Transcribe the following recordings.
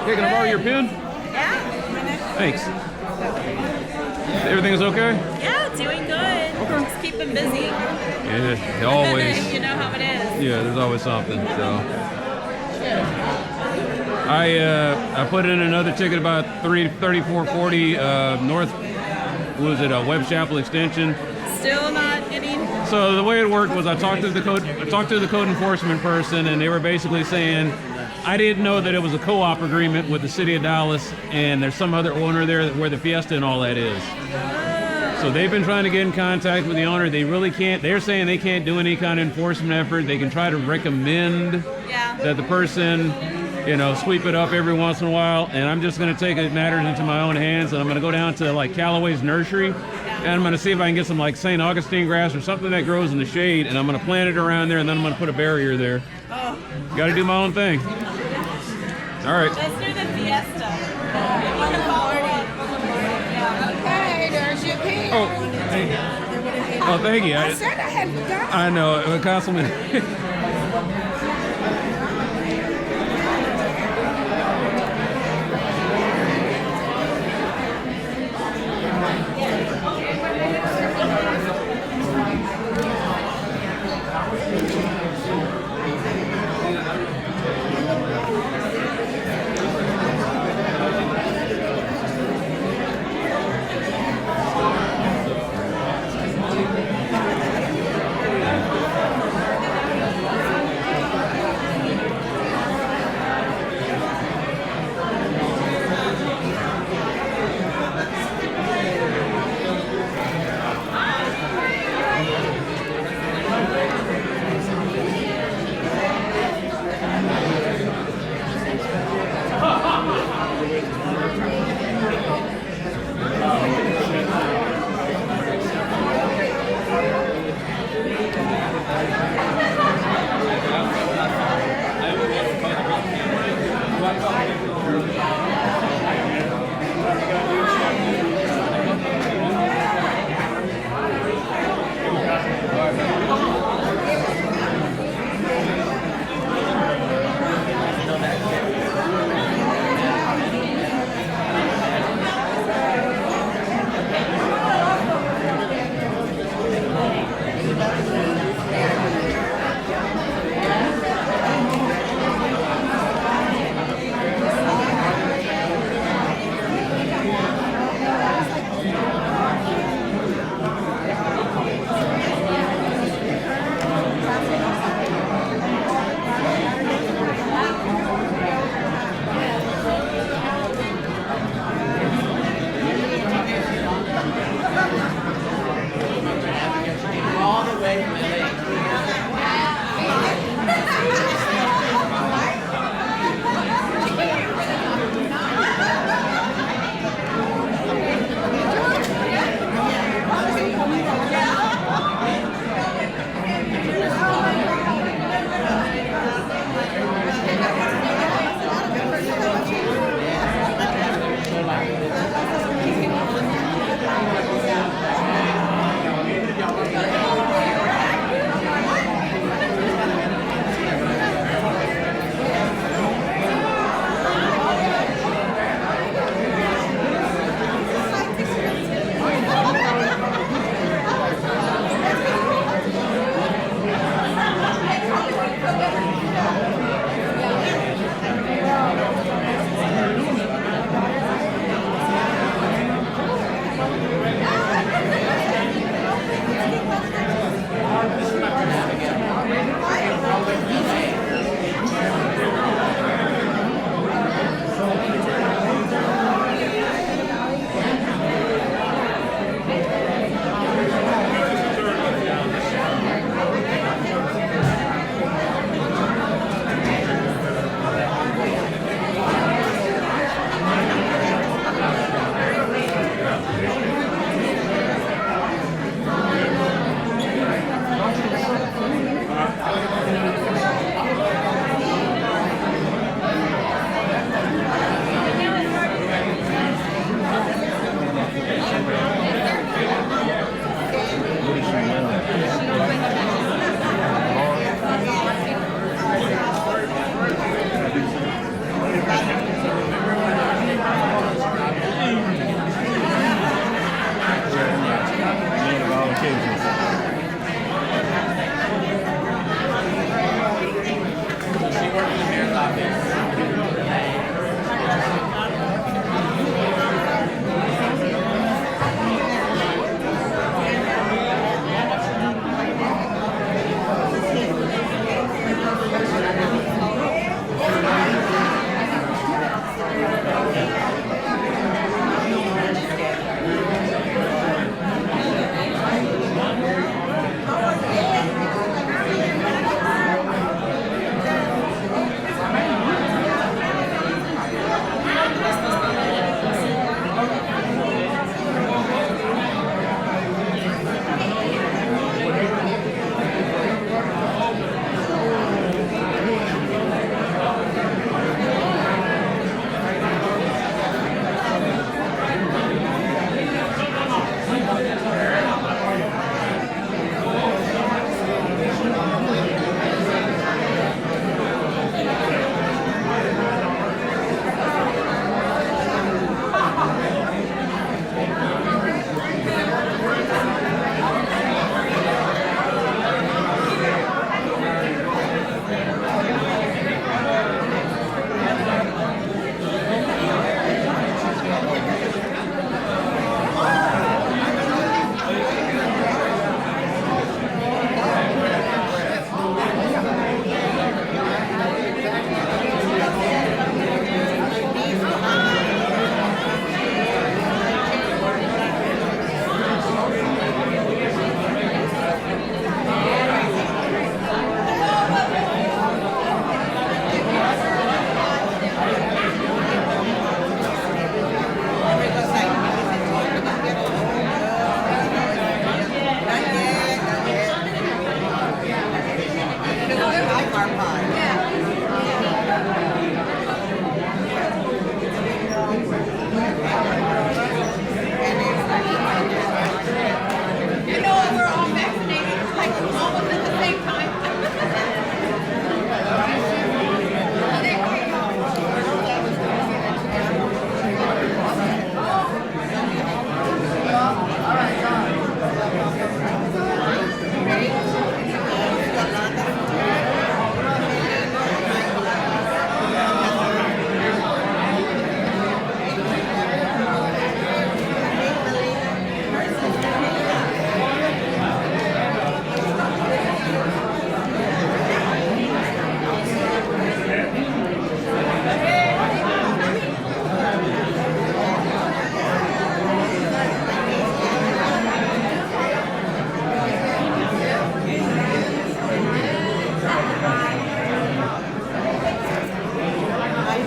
Hey, can I borrow your pen? Yeah. Thanks. Everything's okay? Yeah, doing good. Okay. Just keeping busy. Yeah, always. You know how it is. Yeah, there's always something. So I put in another ticket about 3440 North. What was it? Webb Chapel Extension. Still not getting. So the way it worked was I talked to the code enforcement person, and they were basically saying, I didn't know that it was a co-op agreement with the city of Dallas, and there's some other owner there where the Fiesta and all that is. So they've been trying to get in contact with the owner. They really can't. They're saying they can't do any kind of enforcement effort. They can try to recommend that the person, sweep it up every once in a while. And I'm just going to take matters into my own hands, and I'm going to go down to like Callaway's nursery, and I'm going to see if I can get some like St. Augustine grass or something that grows in the shade, and I'm going to plant it around there, and then I'm going to put a barrier there. Got to do my own thing. All right. Let's do the Fiesta. You can follow up. Okay, there's your pen. Oh, hey. Oh, thank you. I said I hadn't forgotten. I know, Councilman.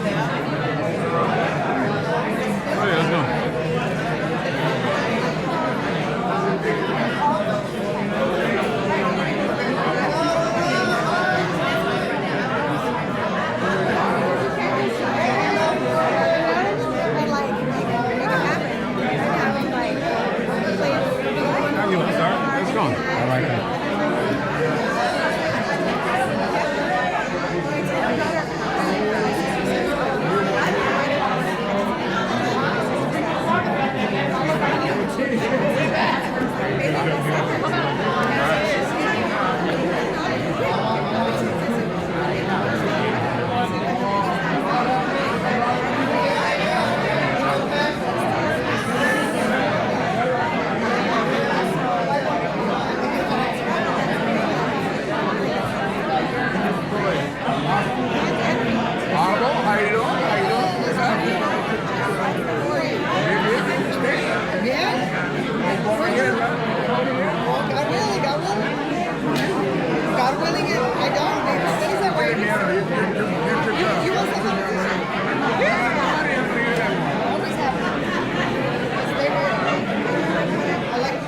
Oh, yeah, let's go. And like make it happen. And I was like, please. You want to start? Let's go. I like that. God willing, I don't. What is that word? You want some competition? Always happy. Stay real. I like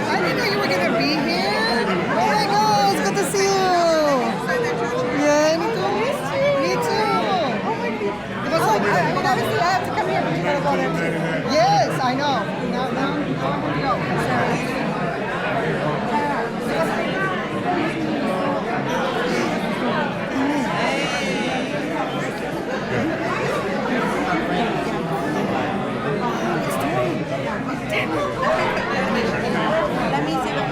I didn't know you were gonna be here. Oh my God, it's good to see you. Yeah, me too. Me too. Oh my God. It was like, I mean, obviously I have to come here, but you gotta go there too. Yes, I know. Now I'm gonna go. Let me see what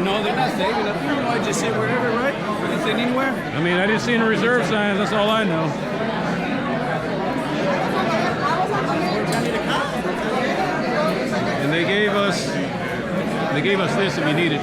No, they're not saving it. I just sit wherever, right? I didn't sit anywhere. I mean, I didn't see any reserve signs. That's all I know. And they gave us this if you need it.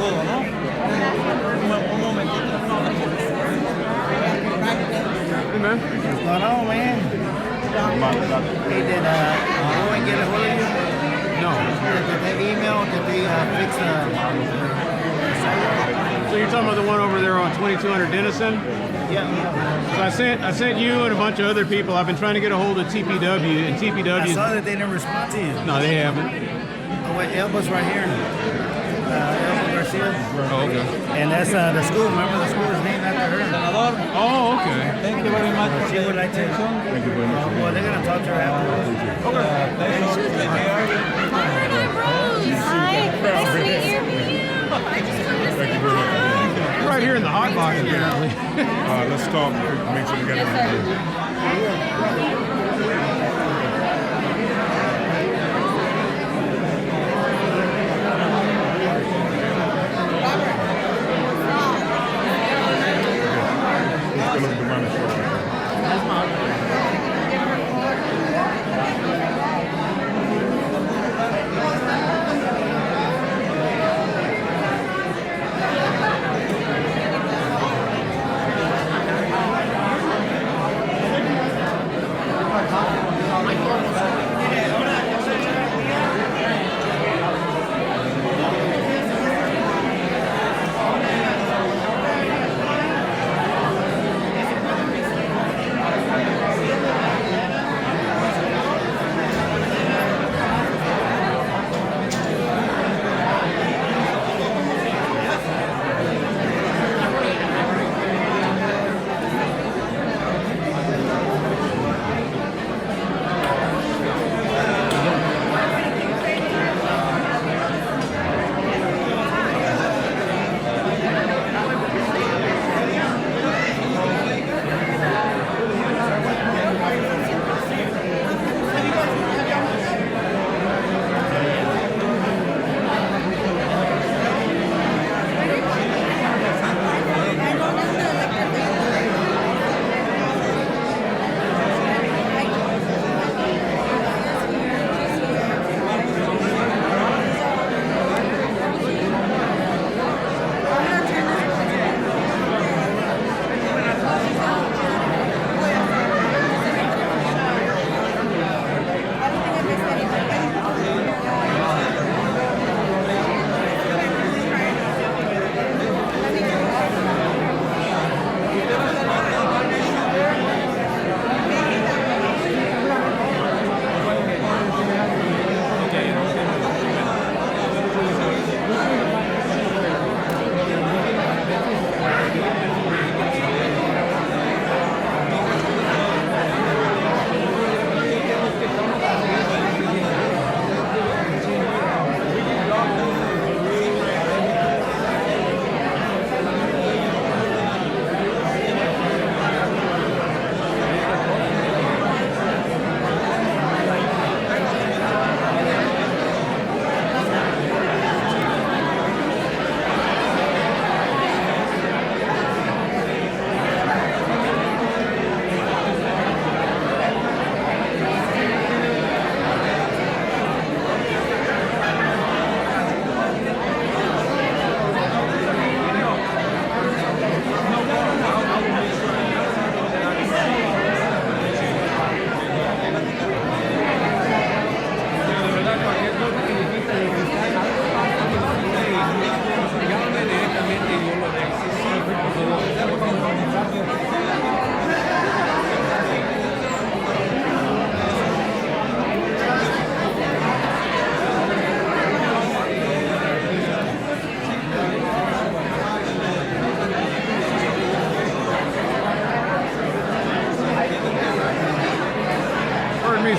todo, ¿no? Un momentito. Hey, man. What's going on, man? Hey, did Owen get a hold of you? No. Did they email? Did they fix So you're talking about the one over there on 2200 Denison? Yeah. So I sent you and a bunch of other people. I've been trying to get a hold of TPW, and I TPW. saw that they didn't respond to you. No, they haven't. Oh, wait, Elba's right here. Elba Garcia. Oh, okay. And that's the school. Remember the school is named after her. Senador, Oh, okay. thank you very much for She would like to. Thank you very much. Well, they're gonna talk to her afterwards. Hi, nice to meet you. I just wanted to say hi. Right here in the hot box, apparently. Let's talk. Make sure we got everything. Let's go look at the running show.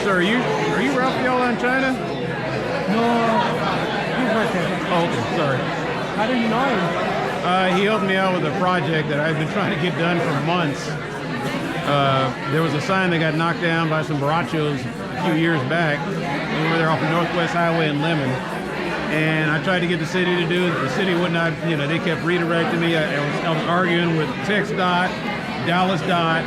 Sir, are you Raphael in China? No, he's right there. Oh, okay, sorry. How do you know him? He helped me out with a project that I've been trying to get done for months. There was a sign that got knocked down by some borrachos a few years back. We were there off the Northwest Highway in Lemon. And I tried to get the city to do it. The city would not, they kept redirecting me. I was arguing with TxDOT, Dallas Dot,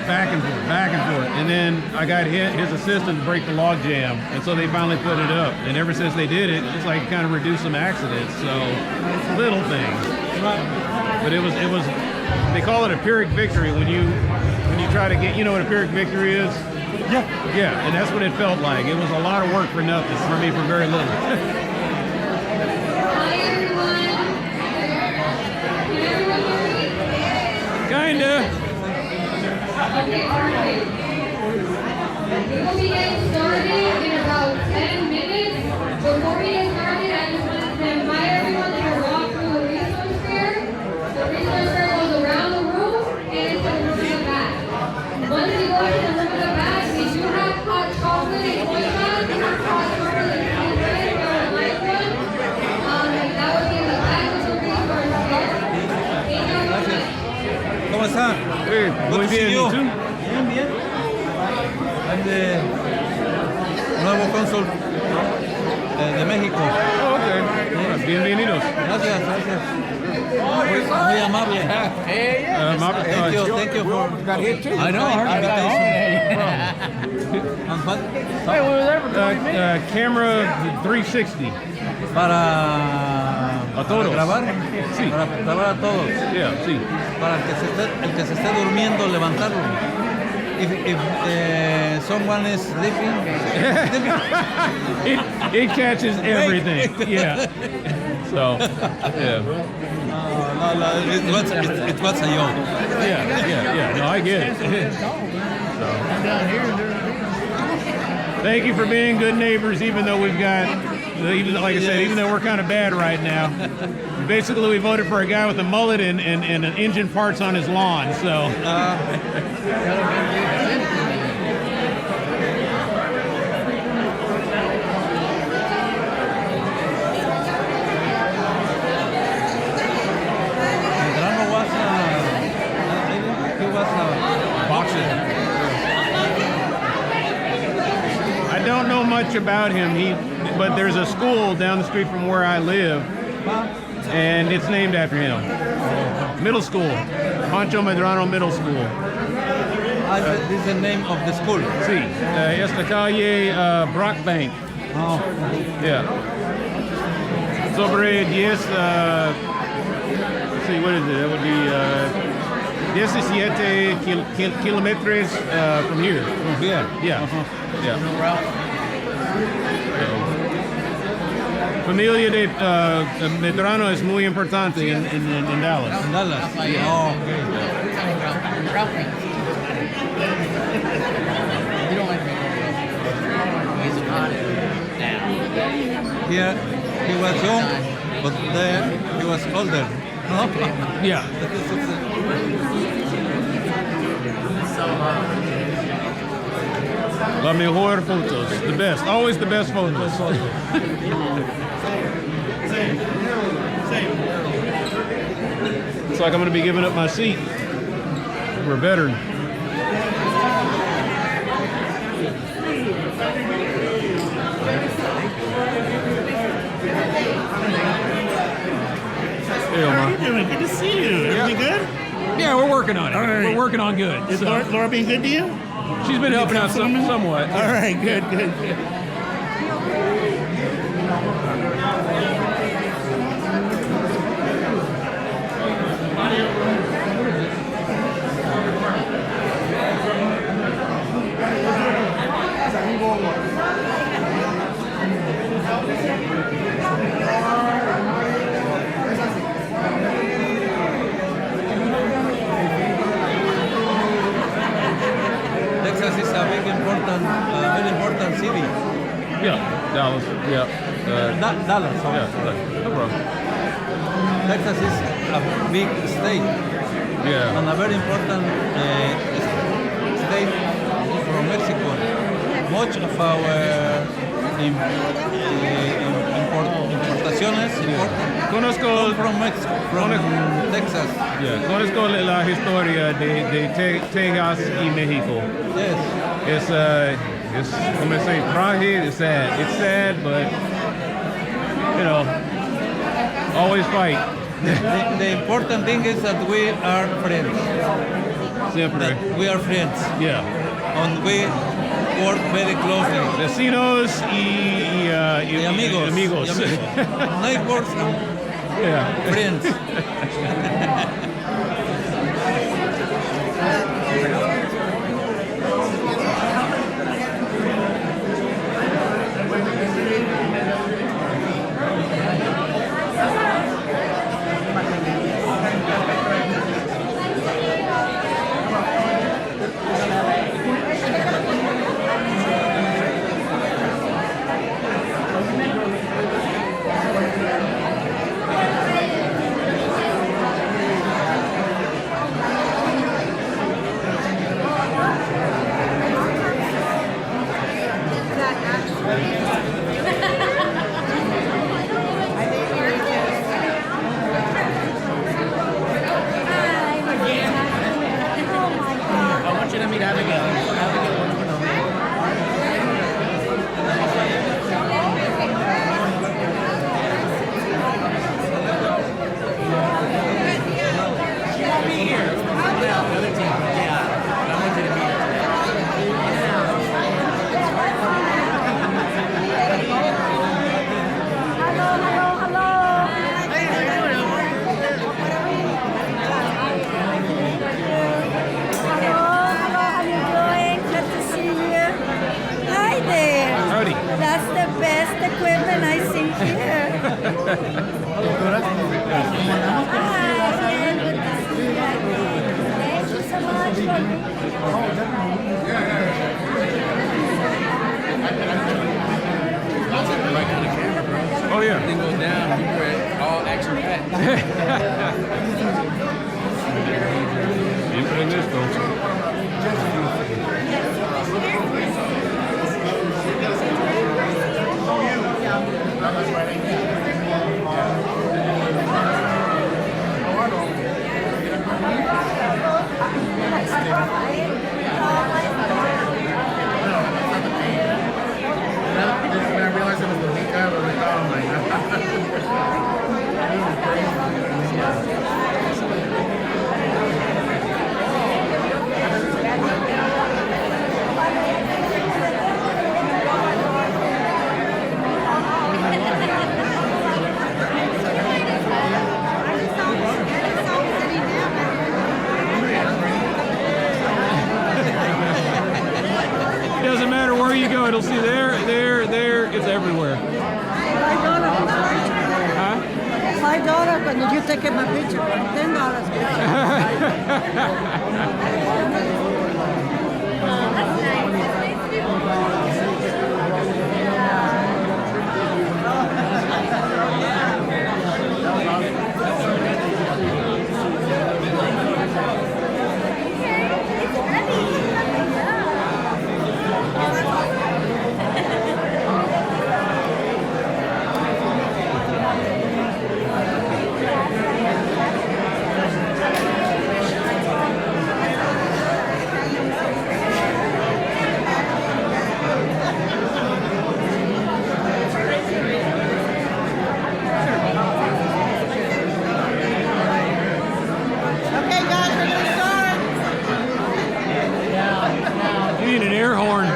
back and forth, back and forth. And then I got his assistant to break the log jam, and so they finally put it up. And ever since they did it, it's like kind of reduced some accidents. So little things. But it was. They call it a Pyrrhic victory when you try to get. You know what a Pyrrhic victory is? Yeah. Yeah, and that's what it felt like. It was a lot of work for nothing. For me, for very little. Hi everyone. Can everyone hear me? Kinda. Okay, perfect. We will be getting started in about 10 minutes. Before we get started, I just want to invite everyone to walk through the resource fair. The resource fair goes around the room and into the room in the back. Once you go into the room in the back, we do have hot chocolate and croissants. Hot chocolate and tea bread if you would like one. That would be in the back of the resource fair. ¿Cómo está? Hey, Good muy to see bien, you. ¿y tú? Bien, bien. I'm the nuevo cónsul de México. Oh, okay. Bienvenidos. Gracias, gracias. Muy amable. Thank you for. Got hit too. I know. And what? Camera 360. Para todos. grabar. Sí. Para grabar a todos. Yeah, sí. Para el que se esté durmiendo, levantarlo. If someone is sleeping, it catches everything. Yeah. So, yeah. No, it was a joke. Yeah. No, I get it. So. Thank you for being good neighbors, even though we've got, like I said, even though we're kind of bad right now. Basically, we voted for a guy with a mullet and engine parts on his lawn. So. Medrano was a boxer. I don't know much about him. But there's a school down the street from where I live, and it's named after him. Middle school, Pancho Medrano Middle School. This is the name of the school. Sí, es la calle Brockbank. Oh. Yeah. Sobre 10, see, what is it? That would be 17 kilometers from here. From here. Yeah. Uh-huh. Yeah. Familia de Medrano es muy importante en Dallas. In Dallas. Yeah. Oh, okay. Here he was young, but there he was older. Yeah. La mejor fotos, the best, always the best photos. It's like I'm going to be giving up my seat for a veteran. Hey, Omar. Doing good to see you. Everything good? Yeah, we're working on it. All right. We're working on good. Is So, Laura being good to you? she's been helping out somewhat. All right, good. Texas is a very important city. Yeah, Dallas. Yeah. Dallas. Yeah, no problem. Texas is a big state Yeah. and a very important state from Mexico. Much of our importaciones Conozco, come from Mexico, from Texas. yeah, conozco la historia de Texas y México. Yes. It's como se dice, frágil. It's sad. It's sad, but you know, always fight. The important thing is that we are friends. Siempre. that we are friends. Yeah. And we work very closely. Vecinos y Amigos. amigos. Y amigos. Neighbors and Yeah. friends. I want you to meet Abigail. Abigail wants to know me. She won't be here. The other team. Yeah. I want you to meet her. Howdy. That's the best equipment I see here. Thank you so much for Oh yeah. Thing goes down. You were all action packed. Siempre en esto. When I realized it was the week of, I was like, oh my god. It doesn't matter where you go, it'll see there, it's everywhere. $5 Huh? when you take my picture. $10 Okay, guys, we're gonna start. You need an air horn.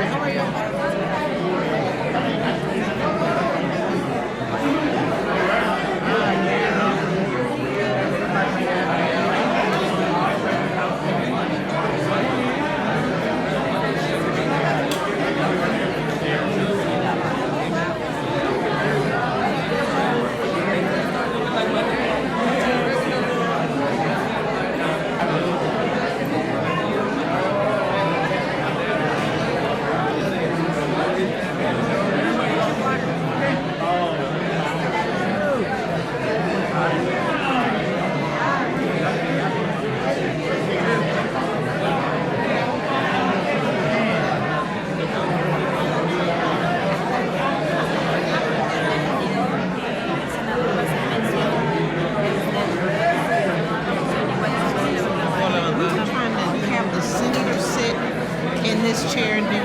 In this chair, and did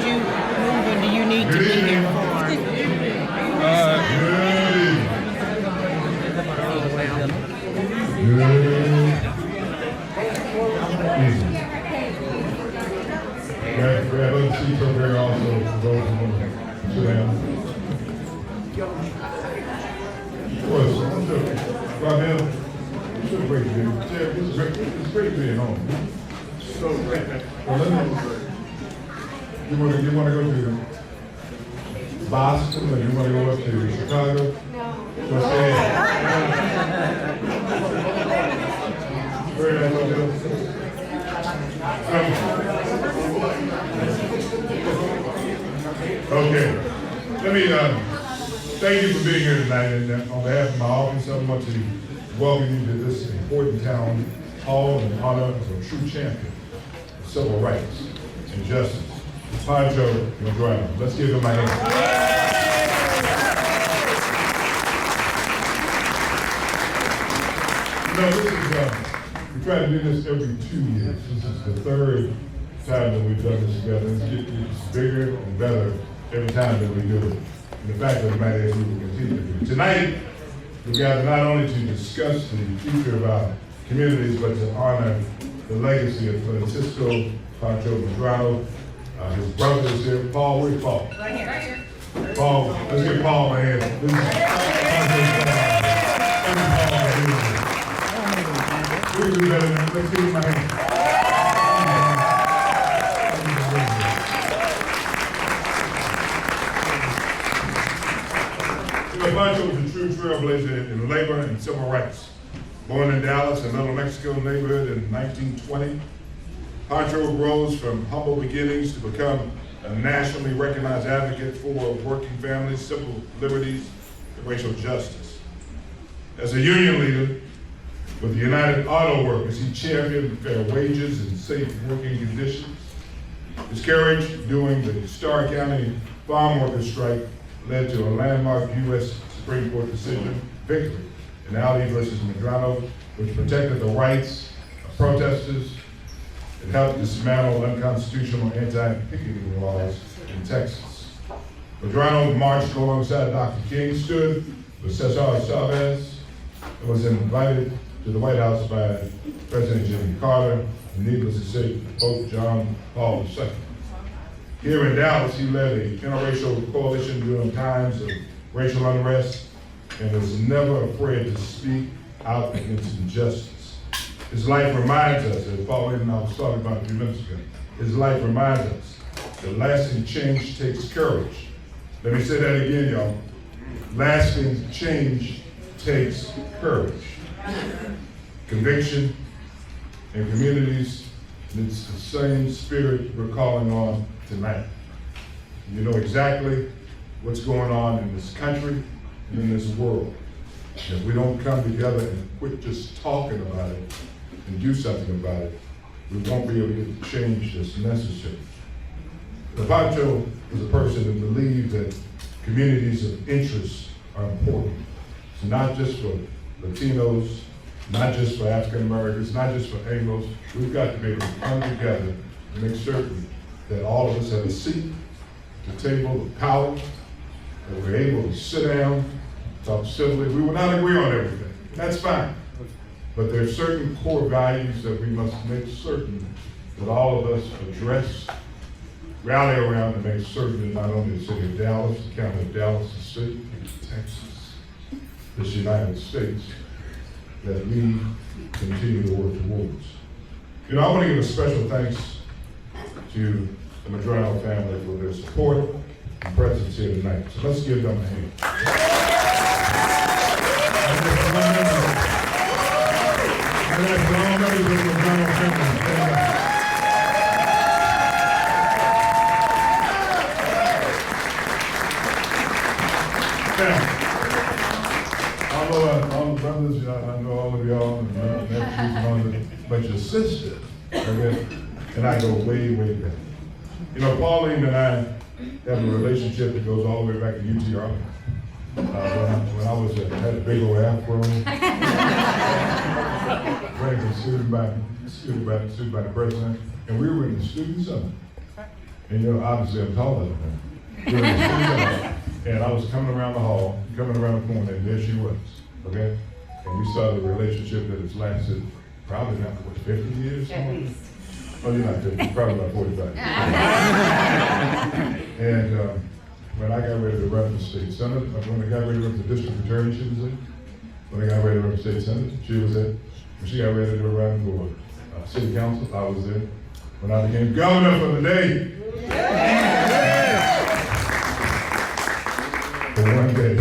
you move, or do you need to be here for? We have other seats over there also for those who want to sit down. Well, Rommel, it's a great day. It's great being home. So great. Well, you want to go to Boston or you want to go up to Chicago? No. What's that? Very nice. Okay. Let me thank you for being here tonight, and on behalf of my office, I want to welcome you to this important town hall in honor of a true champion of civil rights and justice, Pancho Medrano. Let's give him a hand. You know, this is, we try to do this every 2 years. This is the third time that we've done this together. It's bigger and better every time that we do it. And the fact of the matter is we will continue to do it. Tonight, we gather not only to discuss the future of our communities, but to honor the legacy of Francisco Pancho Medrano. His brother is here. Paul, where's Paul? Right here. Paul, let's give Paul a hand. This is Paul. Let's give him a hand. Pancho was a true trailblazer in labor and civil rights. Born in Dallas, a Little Mexico neighborhood in 1920, Pancho rose from humble beginnings to become a nationally recognized advocate for working families, civil liberties, and racial justice. As a union leader with the United Auto Workers, he championed fair wages and safe working conditions. His courage during the Starr County farm workers strike led to a landmark U.S. Supreme Court decision victory in Alley versus Medrano, which protected the rights of protesters and helped dismantle unconstitutional anti-picketing laws in Texas. Medrano marched alongside Dr. King, stood with Cesar Chavez, and was invited to the White House by President Jimmy Carter, and needless to say, Pope John Paul II. Here in Dallas, he led a interracial coalition during times of racial unrest and was never afraid to speak out against injustice. His life reminds us, as Paul and I was talking about a few minutes ago, his life reminds us that lasting change takes courage. Let me say that again, y'all. Lasting change takes courage. Conviction in communities, and it's the same spirit we're calling on tonight. You know exactly what's going on in this country and in this world. If we don't come together and quit just talking about it and do something about it, we won't be able to get the change that's necessary. Pancho was a person who believed that communities of interest are important. It's not just for Latinos, not just for African Americans, not just for Anglos. We've got to be able to come together and make certain that all of us have a seat at the table of power, that we're able to sit down, talk civilly. We will not agree on everything. That's fine. But there are certain core values that we must make certain that all of us address, rally around, and make certain that not only the city of Dallas, the county of Dallas, the state, Texas, this United States, that we continue to work towards. You know, I want to give a special thanks to the Medrano family for their support and presence here tonight. So let's give them a hand. I'd like for all members of the Medrano family to stand up. All the brothers, I know all of y'all, and nephews and all that, but your sister, okay, and I go way, way back. You know, Pauline and I have a relationship that goes all the way back to UTR. When I was had a big old afro, wearing suited by the president, and we were in the student summit. And you know, obviously I'm taller than her. We were in the student summit, and I was coming around the hall, coming around the corner, and there she was. Okay? And we started a relationship that has lasted probably not, 50 years? At least. Oh, you're not 50, probably about 45. run for state senate. When they got ready to run for district attorney, she was there. When they got ready to run for state senate, she was there. When she got ready to run for city council, I was there. When I became governor for the day. For one day.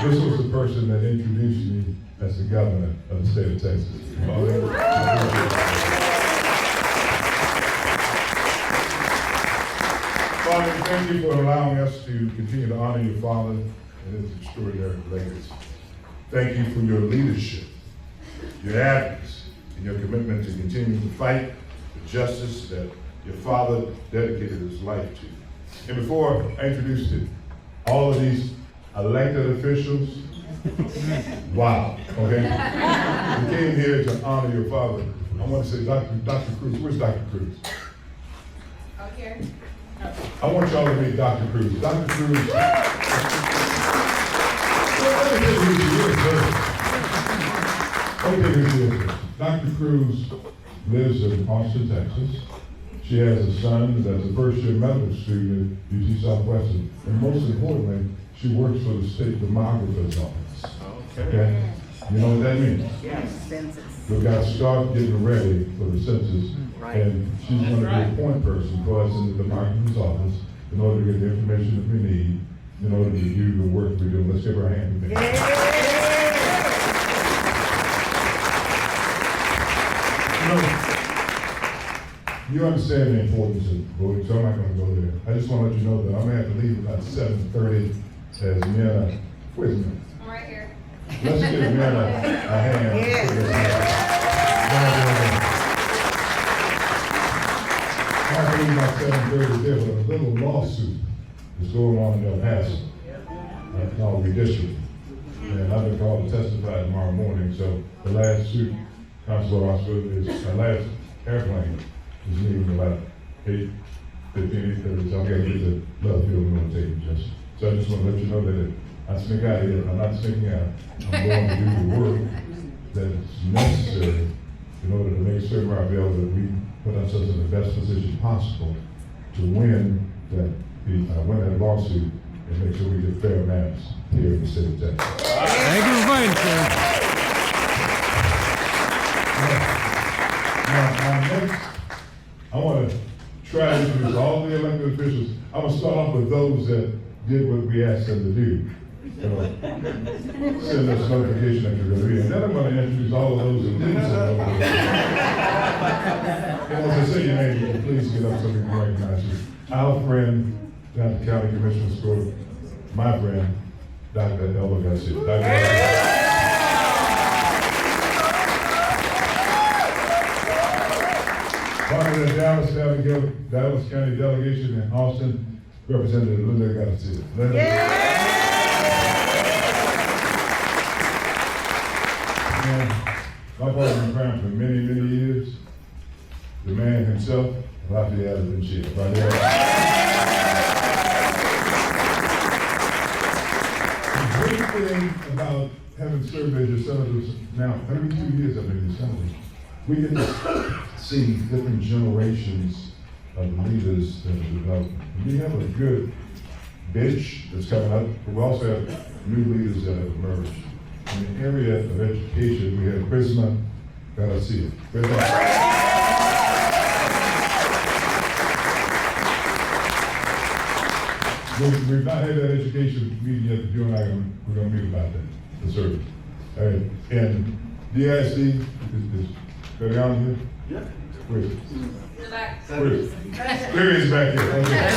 This was the person that introduced me as the governor of the state of Texas. Father, thank you for allowing us to continue to honor your father and his extraordinary legacy. Thank you for your leadership, your advocacy, and your commitment to continue to fight for justice that your father dedicated his life to. And before I introduce all of these elected officials, wow, okay? We came here to honor your father. I want to say Dr. Cruz. Where's Dr. Cruz? Out here. I want y'all to meet Dr. Cruz. Dr. Cruz. Dr. Cruz lives in Austin, Texas. She has a son that's a first-year medical student at UT Southwestern. And most importantly, she works for the state demographer's office. Okay? You know what that means? Yes, census. We've got to start getting ready for the census. And she's going to be a point person for us in the demographer's office in order to get the information that we need in order to do the work we do. Let's give her a hand. You understand the importance of voting, so I'm not going to go there. I just want to let you know that I'm going to have to leave about 7:30 as Miana. Where's Miana? I'm right here. Let's give Miana a hand. I believe about 7:30 there, but a little lawsuit is going on in El Paso. Called redistricting. And I've been called to testify tomorrow morning, so the last suit, Councilor Oscar, is the last airplane is leaving about 8:15, 8:30, so I'm going to get to left field and going to take it, Justin. So I just want to let you know that if I sneak out here, I'm not sneaking out. I'm going to do the work that is necessary in order to make certain our bill that we put ourselves in the best position possible to win that lawsuit and make sure we get fair maps here in the state of Texas. Thank you for fighting, sir. Now, next, I want to try to introduce all the elected officials. I'm going to start off with those that did what we asked them to do. Send us notification that you're going to be. And then I'm going to introduce all of those that didn't send notification. And as I say your name, please get up so we can recognize you. Our friend, down at the County Commissioner's Court, my friend, Dr. Elba Garcia. Dr. Part of the Dallas County delegation in Austin, Representative Linda Garcia. Linda. And my father's been crying for many, many years. The man himself, Lafayette and Shea, right there. The great thing about having served as your senators now, 32 years I've been your senator, we get to see different generations of leaders that have developed. We have a good bench that's coming up, but we also have new leaders that have emerged. In the area of education, we have Prisma Garcia. We've not had that education meeting yet, but you and I, we're going to meet about that, the service. All right. And DISD is Mariana here? Yeah. Where is it? In the back. Where is it? There he is back here. Okay.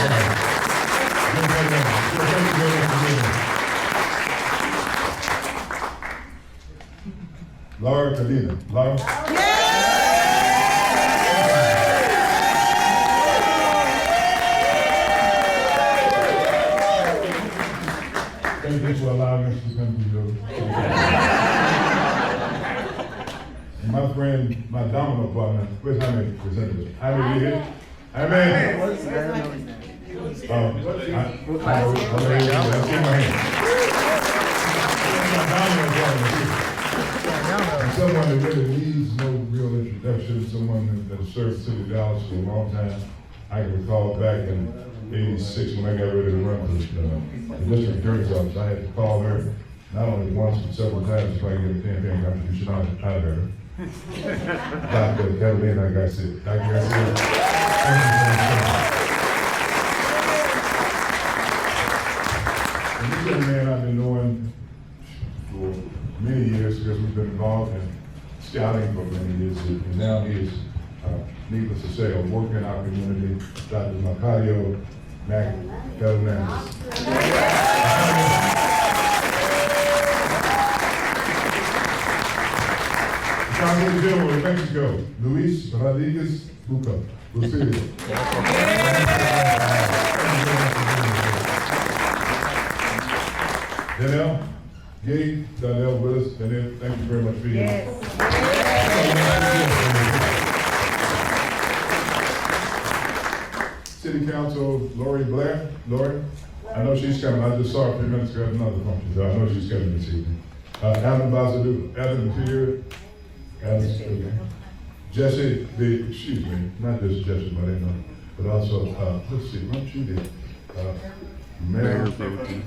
Laura Cadena. Laura? Thank you for allowing us to come to you. My friend, my domino partner, where's Jaime representative? Jaime, you here? Jaime! Someone that really needs no real introduction, someone that has served the city of Dallas for a long time. I can recall back in '86 when I got ready to run for the district attorney's office, I had to call her not only once but several times to try to get a campaign contribution out of her. Dr. Catalina Garcia. Dr. Garcia. And this young man I've been knowing for many years because we've been involved in scouting for many years, and now he is, needless to say, working in our community. Dr. Macario Fernandez. Congressman General of Mexico, Luis Rodriguez Buca. Lucio. Danielle, Gay, Danielle Willis, Danielle, thank you very much for your. City Council, Lori Blair. Lori, I know she's coming. I just saw her a few minutes ago at another function, so I know she's coming this evening. Alan Bazadu, Evan Peter, Jesse, excuse me, not just Jesse Moreno, but also, let's see, what you did? Mayor Pro Tem.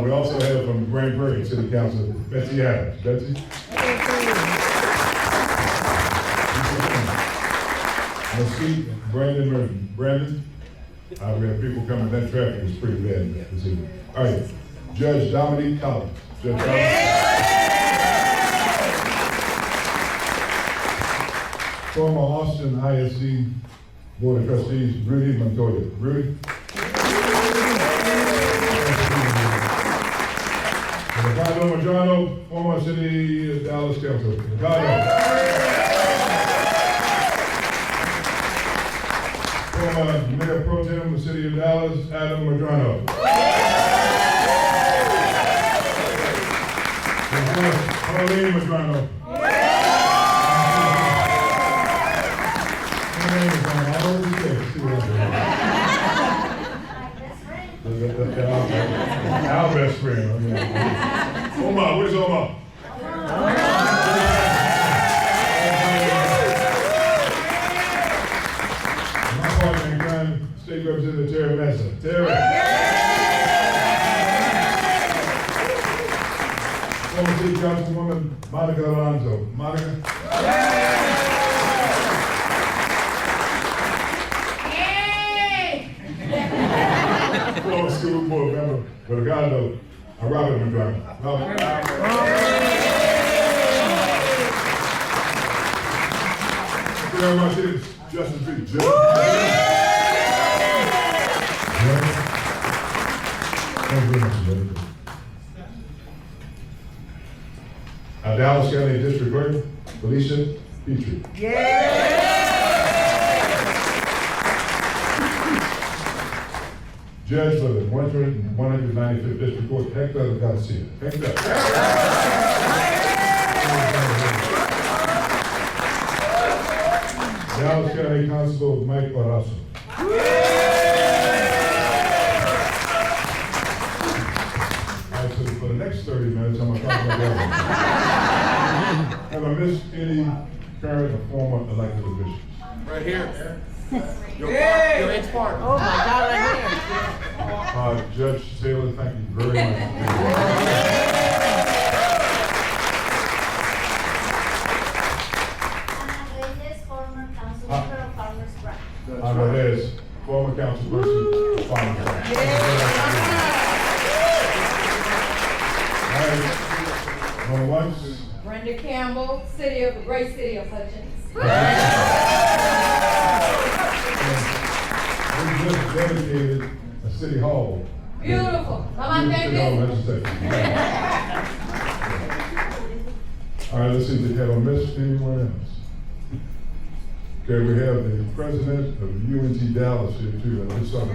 We also have from Grand Prairie City Council, Betsy Adams. Betsy? Mesquite, Brandon Merton. Brandon? We have people coming, that traffic is pretty bad this evening. All right, Judge Dominique Collins. Judge Collins. Former Austin ISD Board of Trustees, Rudy Montoya. Rudy? Ricardo Medrano, former City of Dallas Council. Ricardo. Former Mayor Pro Tem of the City of Dallas, Adam Medrano. Pauline Medrano. Our best friend. Omar, where's Omar? My partner in crime, State Representative Terry Massa. Terry. Former City Councilwoman Monica Alonso. Monica. Former school board member, Delgado, Robert Medrano. Robert. Very much is Justice Street. Thank you very much, brother. Our Dallas County District Clerk, Felicia Petrie. Judge for the 195th District Court, Hector Garcia. Hector. Dallas County Constable Mike Barrasso. All right, so for the next 30 minutes, I'm going to talk about that. Have I missed any current or former elected officials? Right here. Your ex-partner. Oh my God, right here. Judge Saylor, thank you very much. Former councilmember of Farmers Branch. There's former councilperson, Farmers Branch. All right, going once. Brenda Campbell, great city of Hutchins. We just dedicated a city hall. Beautiful. Come on, baby. All right, let's see, have I missed anyone else? Okay, we have the president of UNT Dallas here too. Let's talk about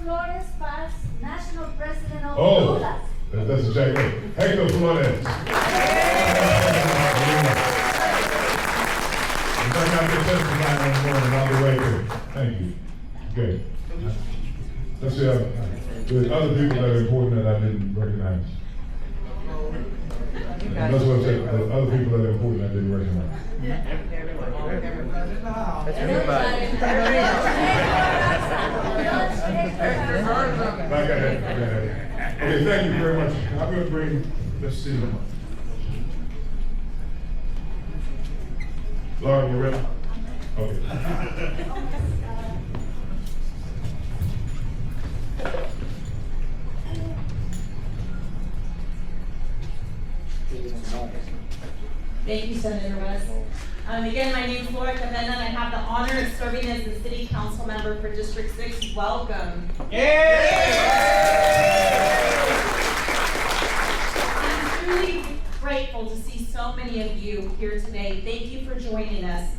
Flores Paz, national president of Oh, that's a jack. Hector Flores. I'm not going to testify on the morning, I'll be right here. Thank you. Okay. Let's see, there's other people that are important that I didn't recognize. That's what I said, other people that are important that I didn't recognize. That's everybody. Like I had. Okay, thank you very much. I'm going to bring, let's see. Laura, you ready? Okay. Thank you, Senator West. Again, my name is Laura Cavenda, and I have the honor of serving as the City Council member for District 6. Welcome. I'm truly grateful to see so many of you here today. Thank you for joining us.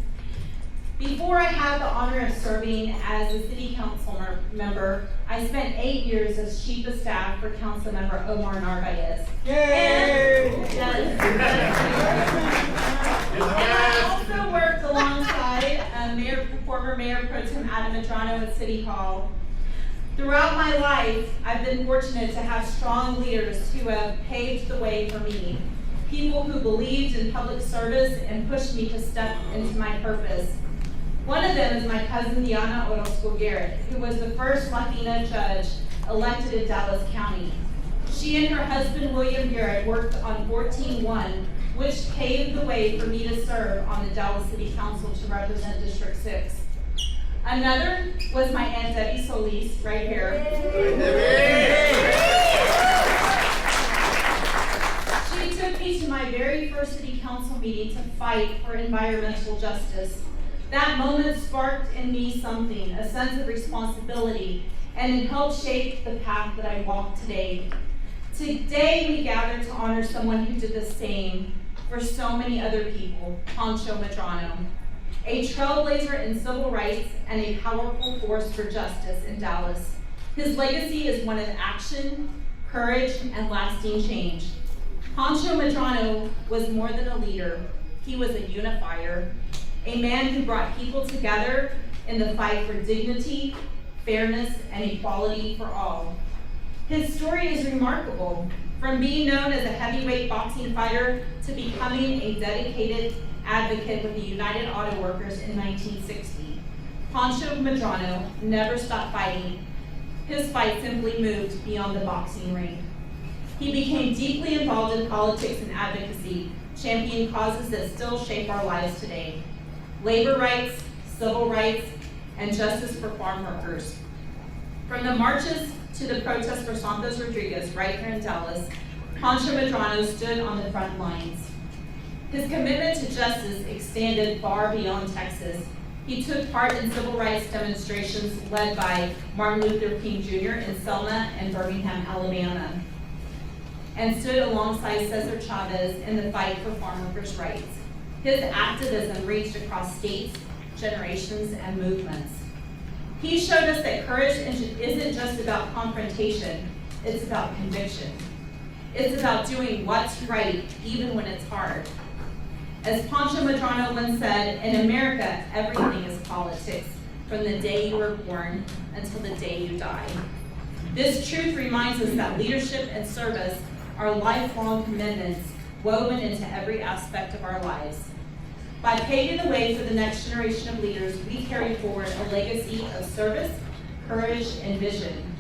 Before I had the honor of serving as a City Council member, I spent 8 years as Chief of Staff for Council Member Omar Narvaez. And I also worked alongside former Mayor Pro Tem Pancho Medrano at City Hall. Throughout my life, I've been fortunate to have strong leaders who have paved the way for me. People who believed in public service and pushed me to step into my purpose. One of them is my cousin Diana Orozco Garrett, who was the first Latina judge elected in Dallas County. She and her husband William Garrett worked on 14-1, which paved the way for me to serve on the Dallas City Council to represent District 6. Another was my Aunt Debbie Solis, right here. She took me to my very first City Council meeting to fight for environmental justice. That moment sparked in me something, a sense of responsibility, and it helped shape the path that I walk today. Today we gather to honor someone who did the same for so many other people, Pancho Medrano, a trailblazer in civil rights and a powerful force for justice in Dallas. His legacy is one of action, courage, and lasting change. Pancho Medrano was more than a leader. He was a unifier, a man who brought people together in the fight for dignity, fairness, and equality for all. His story is remarkable, from being known as a heavyweight boxing fighter to becoming a dedicated advocate with the United Auto Workers in 1960. Pancho Medrano never stopped fighting. His fight simply moved beyond the boxing ring. He became deeply involved in politics and advocacy, championing causes that still shape our lives today. Labor rights, civil rights, and justice for farm workers. From the marches to the protests for Santos Rodriguez right here in Dallas, Pancho Medrano stood on the front lines. His commitment to justice extended far beyond Texas. He took part in civil rights demonstrations led by Martin Luther King Jr. in Selma and Birmingham, Alabama, and stood alongside Cesar Chavez in the fight for farm workers' rights. His activism reached across states, generations, and movements. He showed us that courage isn't just about confrontation, it's about conviction. It's about doing what's right, even when it's hard. As Pancho Medrano once said, in America, everything is politics, from the day you were born until the day you die. This truth reminds us that leadership and service are lifelong commitments woven into every aspect of our lives. By paving the way for the next generation of leaders, we carry forward a legacy of service, courage, and vision.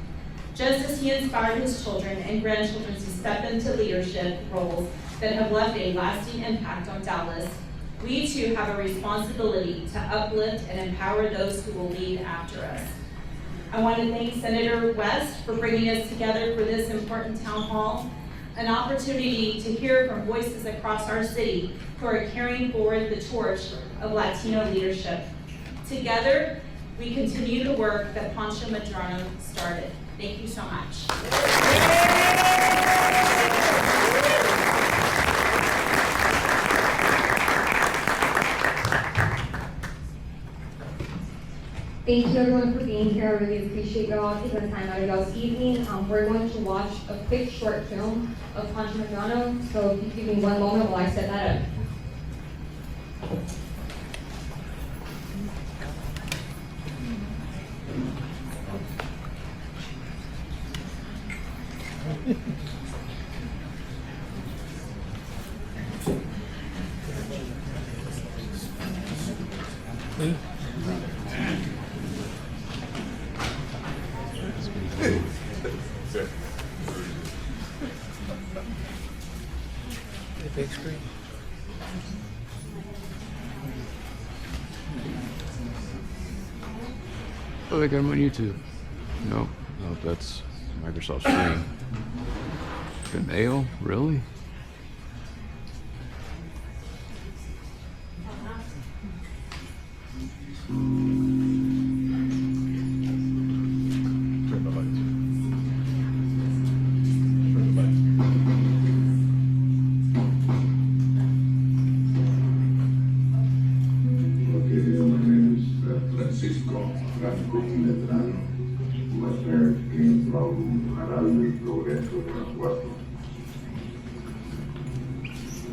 Just as he inspired his children and grandchildren to step into leadership roles that have left a lasting impact on Dallas, we too have a responsibility to uplift and empower those who will lead after us. I want to thank Senator West for bringing us together for this important town hall, an opportunity to hear from voices across our city who are carrying forward the torch of Latino leadership. Together, we continue the work that Pancho Medrano started. Thank you so much. Thank you everyone for being here. I really appreciate y'all taking the time out of y'all's evening. We're going to watch a quick short film of Pancho Medrano. So if you give me one moment while I set that up. Big screen. Oh, they got them on YouTube. No, that's Microsoft Stream. The mail? Really? Turn the lights. Turn the lights. Okay, my name is Francisco Medrano. My parents came from Aralme, Progreso, Guanajuato.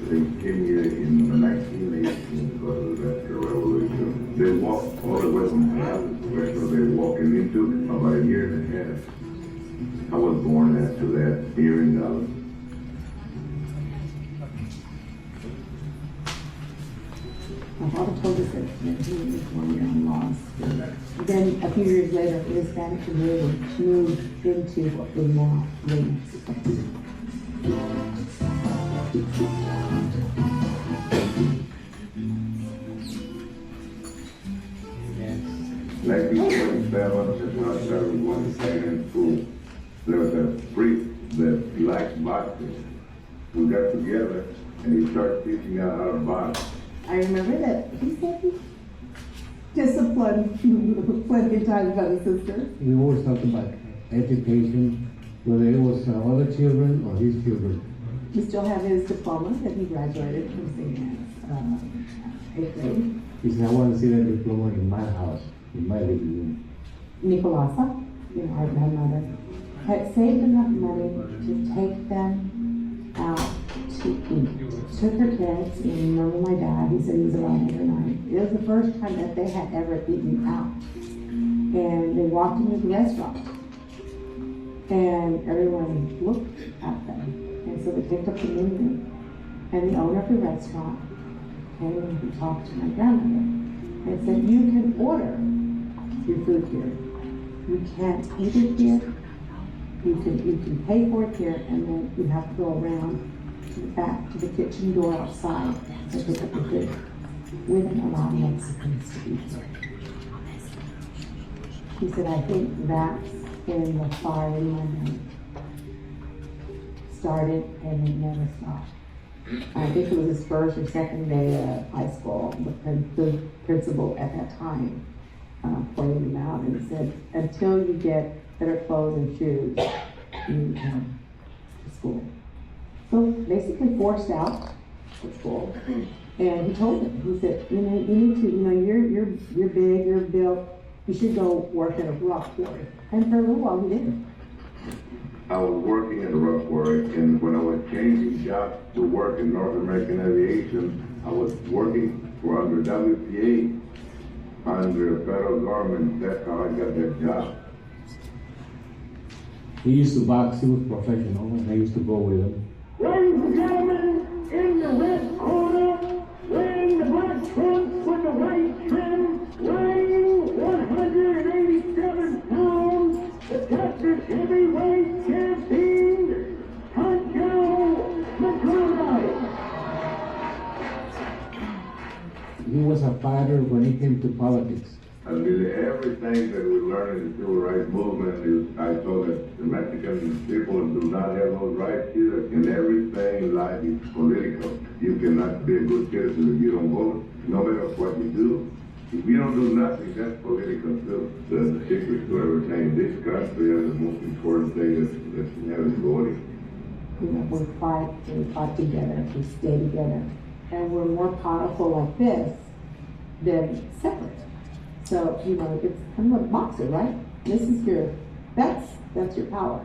They came here in the 1918 because of the Mexican Revolution. They walked all the way from Dallas to Progreso. They walking into about a year and a half. I was born after that here in Dallas. My father told us that he was 1 year in law school. Then a few years later, his Hispanic community moved into what we now live. Like before in Bama, that's when I started going to secondary school. There was a priest that liked boxing. We got together and he started teaching us how to box. I remember that he said he disciplined plenty of times by his sister. We always talked about education, whether it was other children or his children. He still have his diploma that he graduated from St. 8th grade. He said, I want to see that diploma in my house, in my living room. Nicolasa, our grandmother, had saved enough money to take them out to eat. Took her kids, and remember my dad, he said he was around every night. It was the first time that they had ever eaten out. And they walked into the restaurant, and everyone looked at them. And so they picked up the menu, and the owner of the restaurant came and talked to my grandmother and said, you can order your food here. You can't eat it here. You can pay for it here, and then you have to go around to the back, to the kitchen door outside and pick up the food. We didn't allow Mexicans to eat here. He said, I think that's when the fire in London started and it never stopped. I think it was his first or second day of high school. The principal at that time pointed him out and said, until you get better clothes and shoes, you come to school. So basically forced out of school. And he told him, he said, you need to, you're big, you're built, you should go work at a rock quarry. And for a little while he didn't. I was working at a rock quarry, and when I was changing jobs to work in North American Aviation, I was working for under WPA, under the federal government. That's how I got that job. He used to box, he was professional, and I used to go with him. Ladies and gentlemen, in the red corner, wearing the black trunks with the white trim, weighing 187 pounds, the Texas heavyweight champion, Pancho Medrano. He was a fighter when it came to politics. And really everything that we learned in the civil rights movement is, I told that the Mexican people do not have those rights either. And everything in life is political. You cannot be a good citizen if you don't vote, no matter what you do. If you don't do nothing, that's political too. The secret to everything in this country is the most important thing that we have is voting. We fight together, we stay together. And we're more powerful like this than separate. So, it's kind of like a boxer, right? This is that's your power.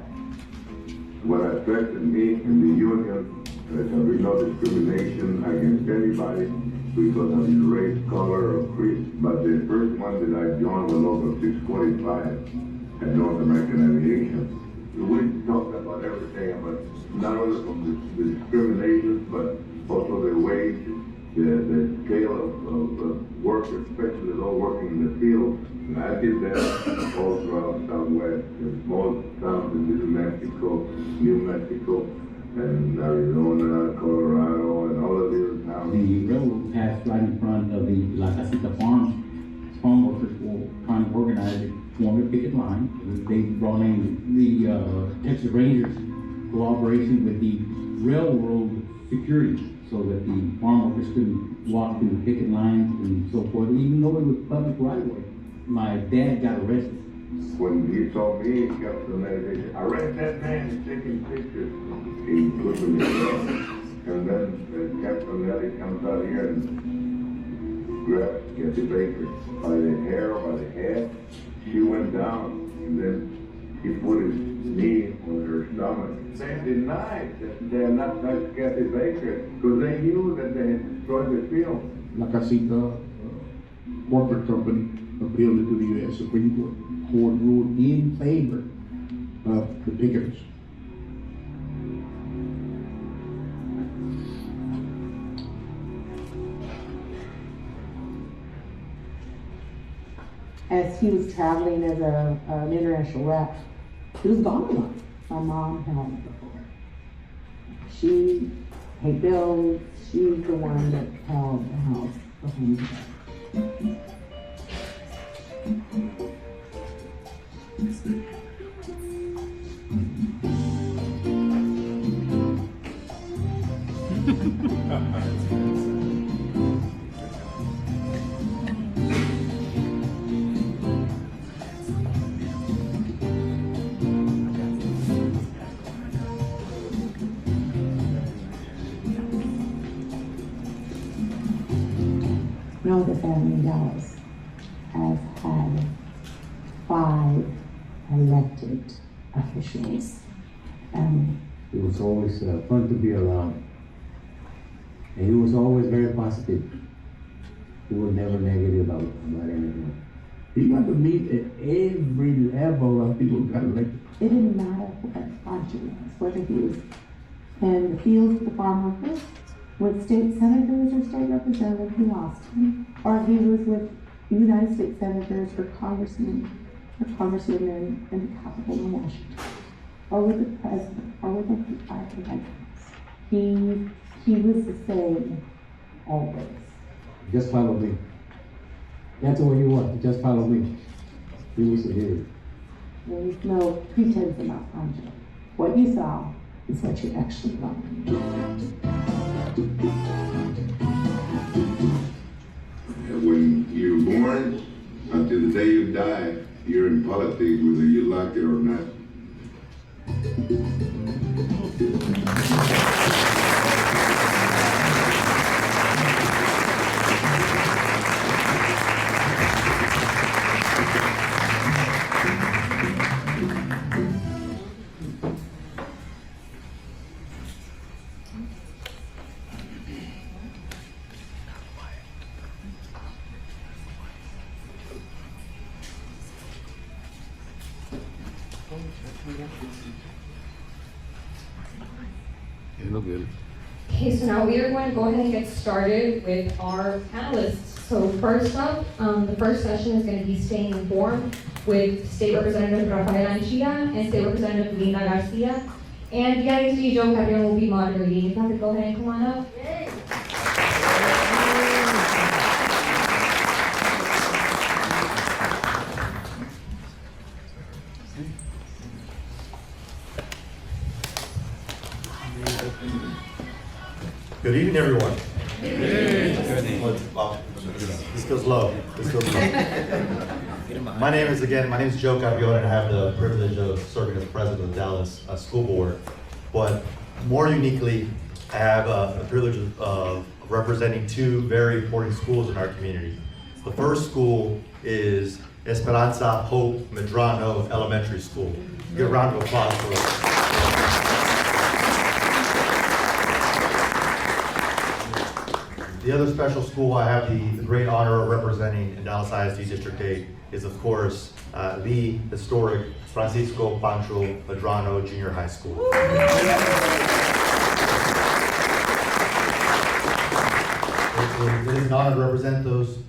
What affected me in the union is there be no discrimination against anybody because of his race, color, or creed. But the first one that I joined was Local 645 at North American Aviation. We talked about everything, but not only from the discrimination, but also the wage, the scale of work, especially those working in the field. And I did that all throughout Southwest. Most towns in New Mexico, and Arizona, Colorado, and all of these towns. The railroad passed right in front of the La Casita Farms. Farm workers were trying to organize it, formed a picket line. They brought in the Texas Rangers cooperation with the railroad security so that the farm workers couldn't walk through the picket lines and so forth, even though it was public right of way. My dad got arrested. When he saw me, he kept the meditation. I read that man is taking pictures. He put them in there. And then Captain Nelly comes out here and grabs Kathy Baker by the hair, by the head. She went down, and then he put his knee on her stomach. They denied that they had not touched Kathy Baker because they knew that they had destroyed the film. La Casita Corporate Company appealed it to the U.S. Supreme Court. Court ruled in favor of the picketers. As he was traveling as an international rep, he was gone a lot. My mom held him before. She paid bills. She's the one that held the house for him. No, the family in Dallas has had 5 elected officials. It was always fun to be around. And he was always very positive. He was never negative about anything. He got to meet at every level of people who got elected. It didn't matter what Pancho was, whether he was in the fields with the farm workers, with state senators or state representatives, he lost him. Or he was with United States senators or congressmen or congresswomen in the Capitol in Washington. Or with the president, or with the White House. He was the same always. Just follow me. That's what he was. Just follow me. He was the hero. There's no pretense about Pancho. What you saw is what you actually got. When you're born until the day you die, you're in politics, whether you like it or not. Okay, so now we are going to go ahead and get started with our panelists. So first up, the first session is going to be Staying Informed with State Representative Rafael Anchia and State Representative Lina Garcia. And DIC Joe Carrion will be moderating. If I could go ahead and come on up. Good evening, everyone. Wow. This goes low. My name is Joe Carrion, and I have the privilege of serving as president of the Dallas School Board. But more uniquely, I have the privilege of representing 2 very important schools in our community. The first school is Esperanza Hope Medrano Elementary School. Give a round of applause for it. The other special school I have the great honor of representing in Dallas ISD District 8 is, of course, the historic Francisco Pancho Medrano Junior High School. It is an honor to represent those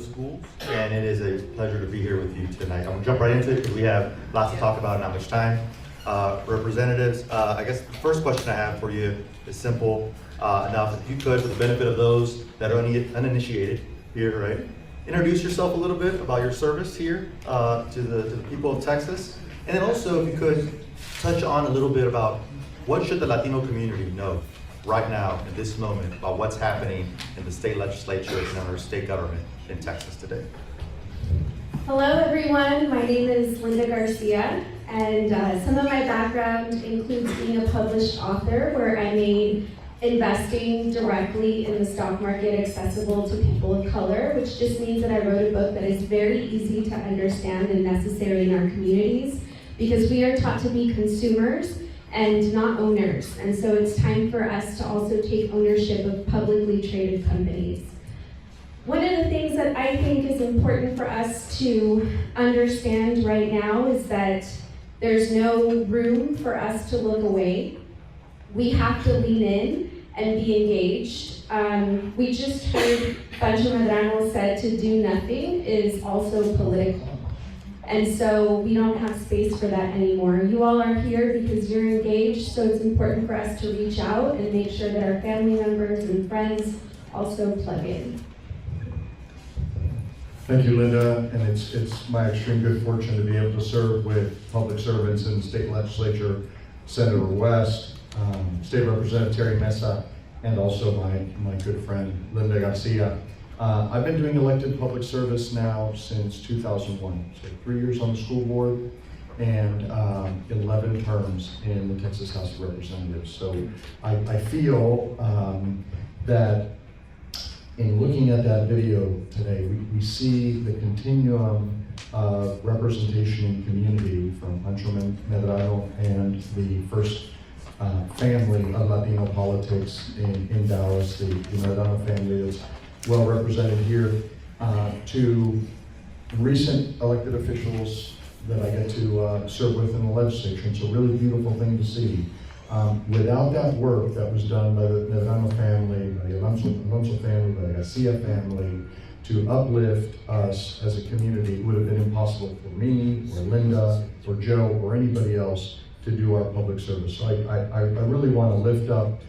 schools, and it is a pleasure to be here with you tonight. I'm gonna jump right into it because we have lots to talk about and not much time. representatives. I guess the first question I have for you is simple enough. If you could, for the benefit of those that are uninitiated here, right? Introduce yourself a little bit about your service here to the people of Texas. And then also, if you could, touch on a little bit about what should the Latino community know right now in this moment about what's happening in the state legislature and our state government in Texas today. Hello everyone, my name is Linda Garcia, and some of my background includes being a published author where I made investing directly in the stock market accessible to people of color, which just means that I wrote a book that is very easy to understand and necessary in our communities, because we are taught to be consumers and not owners, and so it's time for us to also take ownership of publicly traded companies. One of the things that I think is important for us to understand right now is that there's no room for us to look away. We have to lean in and be engaged. We just heard Pancho Medrano said to do nothing is also political. And so we don't have space for that anymore. You all are here because you're engaged, so it's important for us to reach out and make sure that our family members and friends also plug in. Thank you, Linda, and it's my extreme good fortune to be able to serve with public servants in the state legislature, Senator West, State Representative Terry Mesa, and also my good friend, Linda Garcia. I've been doing elected public service now since 2001, so 3 years on the school board and 11 terms in the Texas House of Representatives. So I feel that in looking at that video today, we see the continuum of representation in community from Pancho Medrano and the first family of Latino politics in Dallas, the Medrano family that's well represented here, to recent elected officials that I get to serve with in the legislature. It's a really beautiful thing to see. Without that work that was done by the Medrano family, by the Alonso family, by the Garcia family, to uplift us as a community, it would have been impossible for me, or Linda, or Joe, or anybody else to do our public service. So I really want to lift up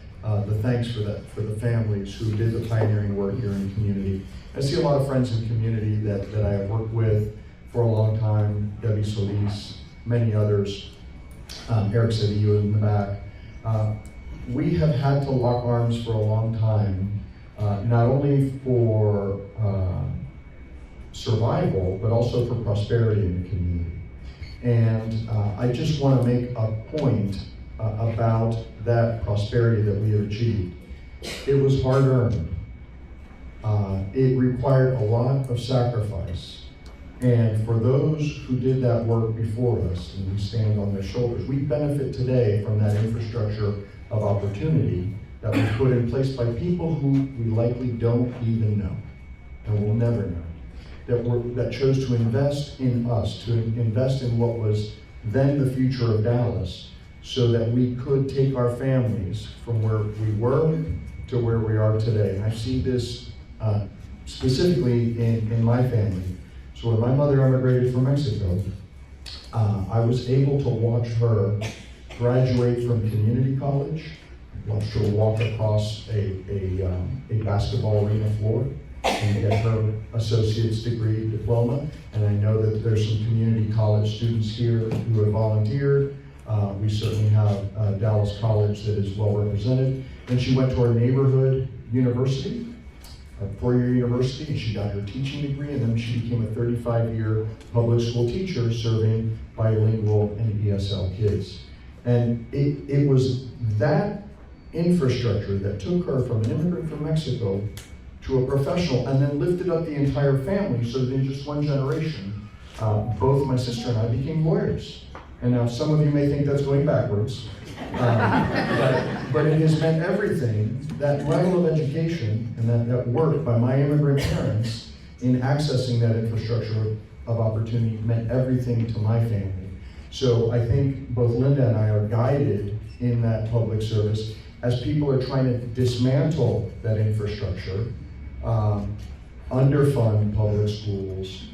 the thanks for the families who did the pioneering work here in the community. I see a lot of friends in community that I have worked with for a long time, Debbie Solis, many others, Eric Cedillo in the back. We have had to lock arms for a long time, not only for survival, but also for prosperity in the community. And I just want to make a point about that prosperity that we have achieved. It was hard-earned. It required a lot of sacrifice. And for those who did that work before us, and we stand on their shoulders, we benefit today from that infrastructure of opportunity that was put in place by people who we likely don't even know, and will never know, that chose to invest in us, to invest in what was then the future of Dallas, so that we could take our families from where we were to where we are today. And I see this specifically in my family. So when my mother immigrated from Mexico, I was able to watch her graduate from community college, watched her walk across a basketball arena floor and get her associate's degree diploma. And I know that there's some community college students here who have volunteered. We certainly have Dallas College that is well represented. And she went to our neighborhood university, a four-year university, and she got her teaching degree, and then she became a 35-year public school teacher serving bilingual and ESL kids. And it was that infrastructure that took her from an immigrant from Mexico to a professional, and then lifted up the entire family, so that in just one generation, both my sister and I became lawyers. And now some of you may think that's going backwards, but it has meant everything. That level of education and that work by my immigrant parents in accessing that infrastructure of opportunity meant everything to my family. So I think both Linda and I are guided in that public service as people are trying to dismantle that infrastructure, underfund public schools,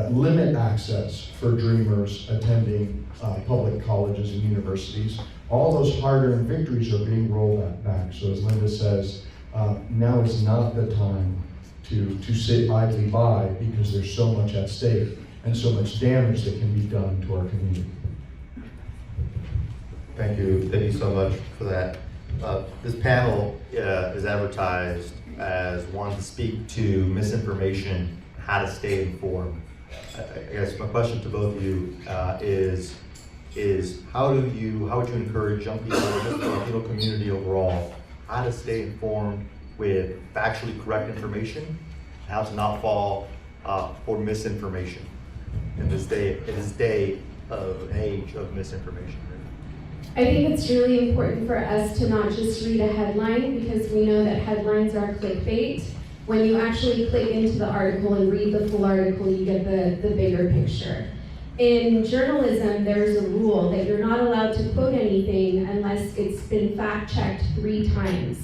limit access for dreamers attending public colleges and universities. All those hard-earned victories are being rolled back. So as Linda says, now is not the time to sit idly by, because there's so much at stake and so much damage that can be done to our community. Thank you so much for that. This panel is advertised as one to speak to misinformation, how to stay informed. I guess my question to both of you is how would you encourage young people, just the Latino community overall, how to stay informed with factually correct information, and how to not fall for misinformation in this day of an age of misinformation? I think it's really important for us to not just read a headline, because we know that headlines are clickbait. When you actually click into the article and read the full article, you get the bigger picture. In journalism, there's a rule that you're not allowed to quote anything unless it's been fact-checked 3 times.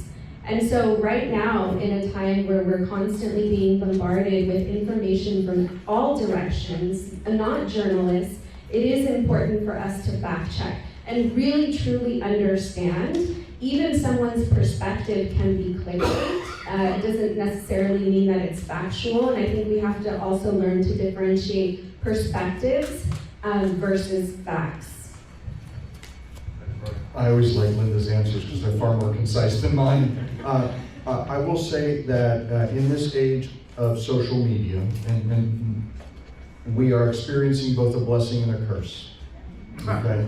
And so right now, in a time where we're constantly being bombarded with information from all directions, and not journalists, it is important for us to fact-check and really truly understand. Even someone's perspective can be clickbait. It doesn't necessarily mean that it's factual, and I think we have to also learn to differentiate perspectives versus facts. I always like Linda's answers because they're far more concise than mine. I will say that in this age of social media, and we are experiencing both a blessing and a curse. Okay?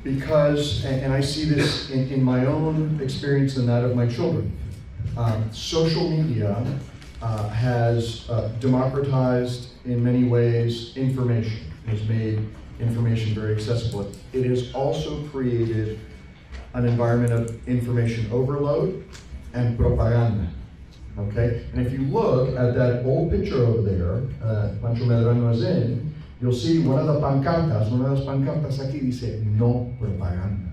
Because, and I see this in my own experience and that of my children, social media has democratized in many ways information. It has made information very accessible. It has also created an environment of information overload and propaganda. Okay? And if you look at that old picture over there, Pancho Medrano is in, you'll see one of those pancartas aquí dice, no propaganda.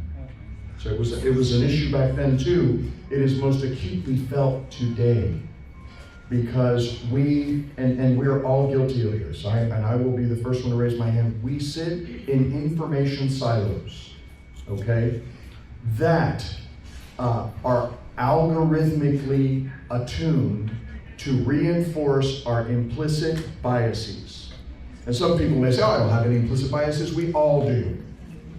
So it was an issue back then too. It is most acutely felt today because we're all guilty of this. And I will be the first one to raise my hand. We sit in information silos, okay, that are algorithmically attuned to reinforce our implicit biases. And some people may say, oh, I don't have any implicit biases. We all do.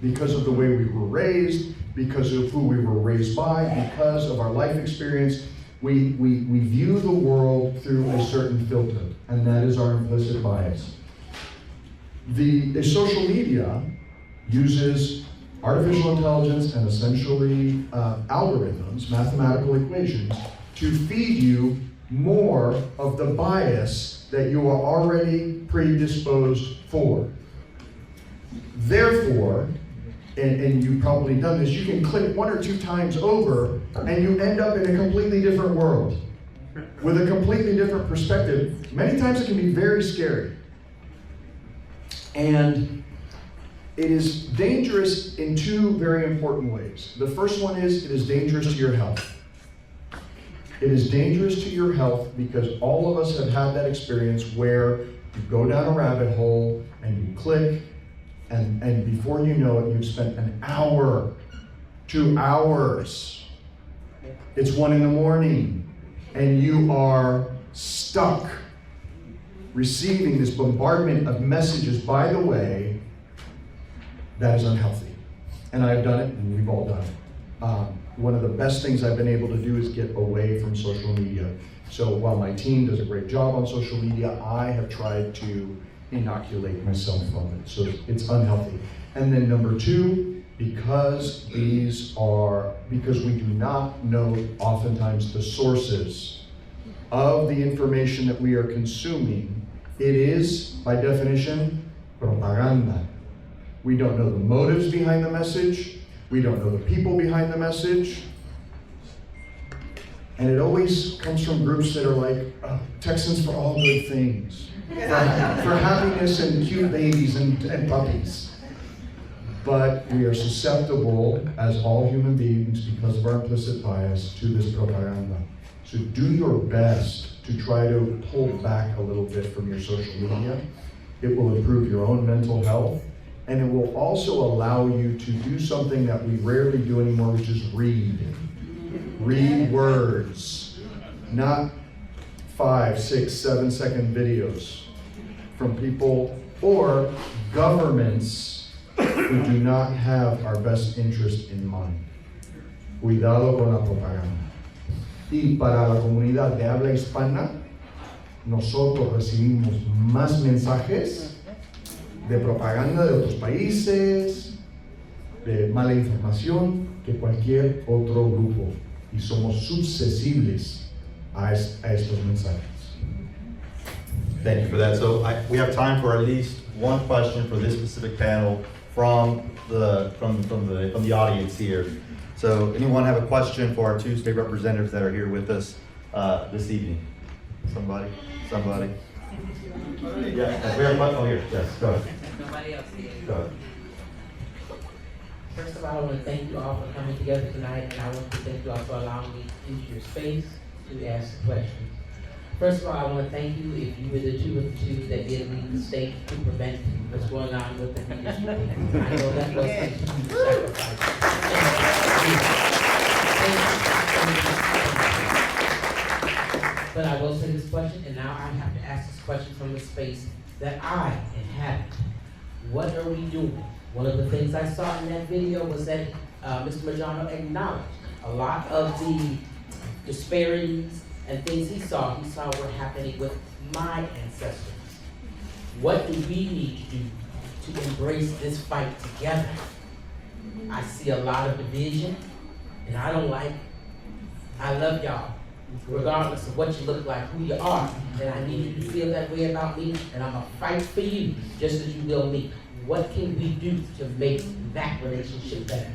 Because of the way we were raised, because of who we were raised by, because of our life experience, we view the world through a certain filter, and that is our implicit bias. The social media uses artificial intelligence and essentially algorithms, mathematical equations, to feed you more of the bias that you are already predisposed for. Therefore, and you've probably done this, you can click 1 or 2 times over and you end up in a completely different world with a completely different perspective. Many times it can be very scary. And it is dangerous in 2 very important ways. The first one is it is dangerous to your health. It is dangerous to your health because all of us have had that experience where you go down a rabbit hole and you click, and before you know it, you've spent an hour, 2 hours. It's 1 in the morning, and you are stuck receiving this bombardment of messages. By the way, that is unhealthy. And I've done it, and we've all done it. One of the best things I've been able to do is get away from social media. So while my team does a great job on social media, I have tried to inoculate myself from it. So it's unhealthy. And then number 2, because we do not know oftentimes the sources of the information that we are consuming, it is, by definition, propaganda. We don't know the motives behind the message. We don't know the people behind the message. And it always comes from groups that are like, oh, Texans for all good things. For happiness and cute babies and puppies. But we are susceptible, as all human beings, because of our implicit bias, to this propaganda. So do your best to try to pull back a little bit from your social media. It will improve your own mental health, and it will also allow you to do something that we rarely do anymore, which is read. Read words, not 5, 6, 7 second videos from people or governments who do not have our best interest in mind. Cuidado con la propaganda. Y para la comunidad de habla hispana, nosotros recibimos más mensajes de propaganda de otros países, de mala información, que cualquier otro grupo. Y somos susceptibles a estos mensajes. Thank you for that. So we have time for at least one question for this specific panel from the audience here. So anyone have a question for our 2 state representatives that are here with us this evening? Somebody? Yeah, we have a question. Oh, here, yes, go ahead. Nobody else here. Go ahead. First of all, I want to thank you all for coming together tonight, and I want to thank you all for allowing me to use your space to ask questions. First of all, I want to thank you if you were the two of the two that did leave the state to prevent what's going on with the industry. I know that was a huge sacrifice. But I will say this question, and now I have to ask this question from the space that I inhabit. What are we doing? One of the things I saw in that video was that Mr. Medrano acknowledged a lot of the disparities and things he saw were happening with my ancestors. What do we need to do to embrace this fight together? I see a lot of division, and I don't like it. I love y'all, regardless of what you look like, who you are, and I need you to feel that way about me, and I'm gonna fight for you just as you will me. What can we do to make that relationship better?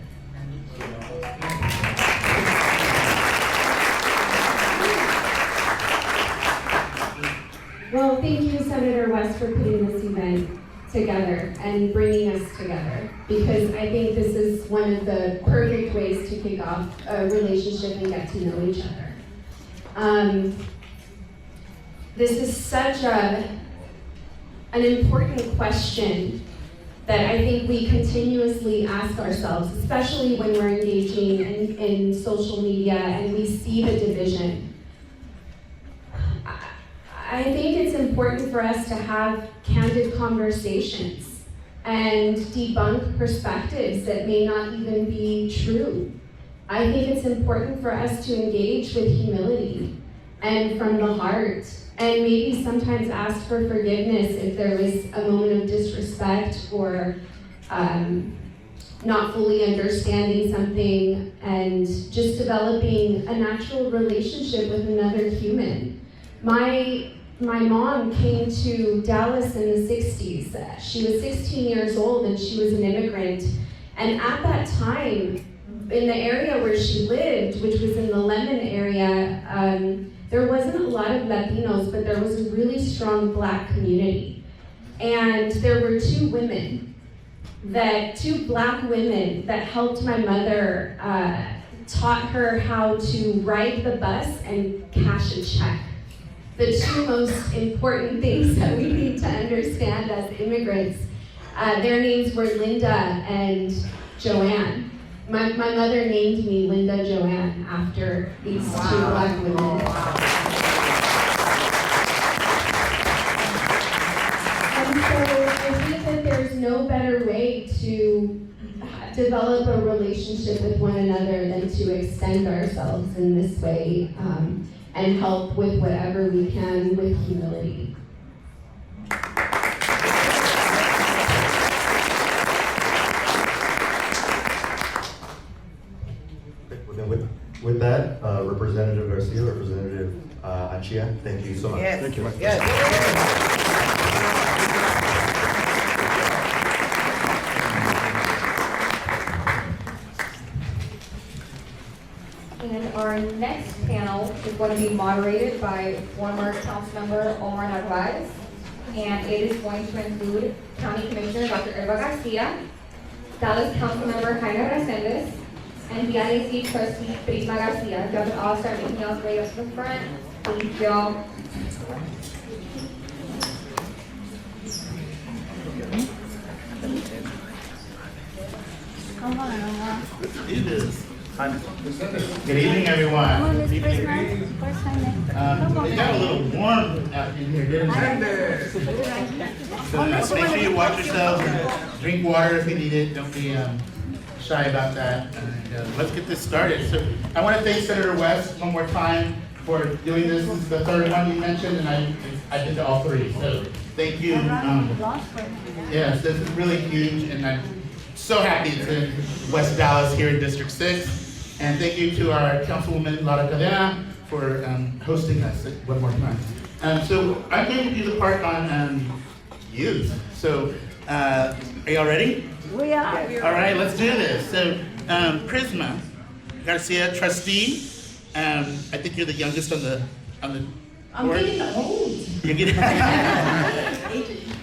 Well, thank you, Senator West, for putting this event together and bringing us together, because I think this is one of the perfect ways to kick off a relationship and get to know each other. This is such an important question that I think we continuously ask ourselves, especially when we're engaging in social media and we see the division. I think it's important for us to have candid conversations and debunk perspectives that may not even be true. I think it's important for us to engage with humility and from the heart, and maybe sometimes ask for forgiveness if there was a moment of disrespect or not fully understanding something, and just developing a natural relationship with another human. My mom came to Dallas in the 60s. She was 16 years old and she was an immigrant. And at that time, in the area where she lived, which was in the Lemon area, there wasn't a lot of Latinos, but there was a really strong Black community. And there were two Black women that helped my mother, taught her how to ride the bus and cash a check. The two most important things that we need to understand as immigrants. Their names were Linda and Joanne. My mother named me Linda Joanne after these two Black women. And so I think that there's no better way to develop a relationship with one another than to extend ourselves in this way, and help with whatever we can with humility. With that, Representative Garcia, Representative Achia, thank you so much. Yes. Thank you. And our next panel is going to be moderated by former Councilmember Omar Narvaez, and it is going to include County Commissioner Dr. Eva Garcia, Dallas Councilmember Jaime Resendez, and BIAC Trustee Prisma Garcia. If you all start making your way up to the front, Thank y'all. Do this. Good evening, everyone. Good evening. It got a little warm out in here, didn't it? So make sure you watch yourselves and drink water if you need it. Don't be shy about that. And let's get this started. So I want to thank Senator West one more time for doing this. This is the third one you mentioned, and I did all three. So thank you. Yes, this is really huge, and I'm so happy it's in West Dallas here in District 6. And thank you to our Councilwoman Lara Cadena for hosting us one more time. So I'm going to do the part on youth. So are y'all ready? We are. All right, let's do this. So Prisma Garcia, trustee. I think you're the youngest on the I'm board. getting old. You're getting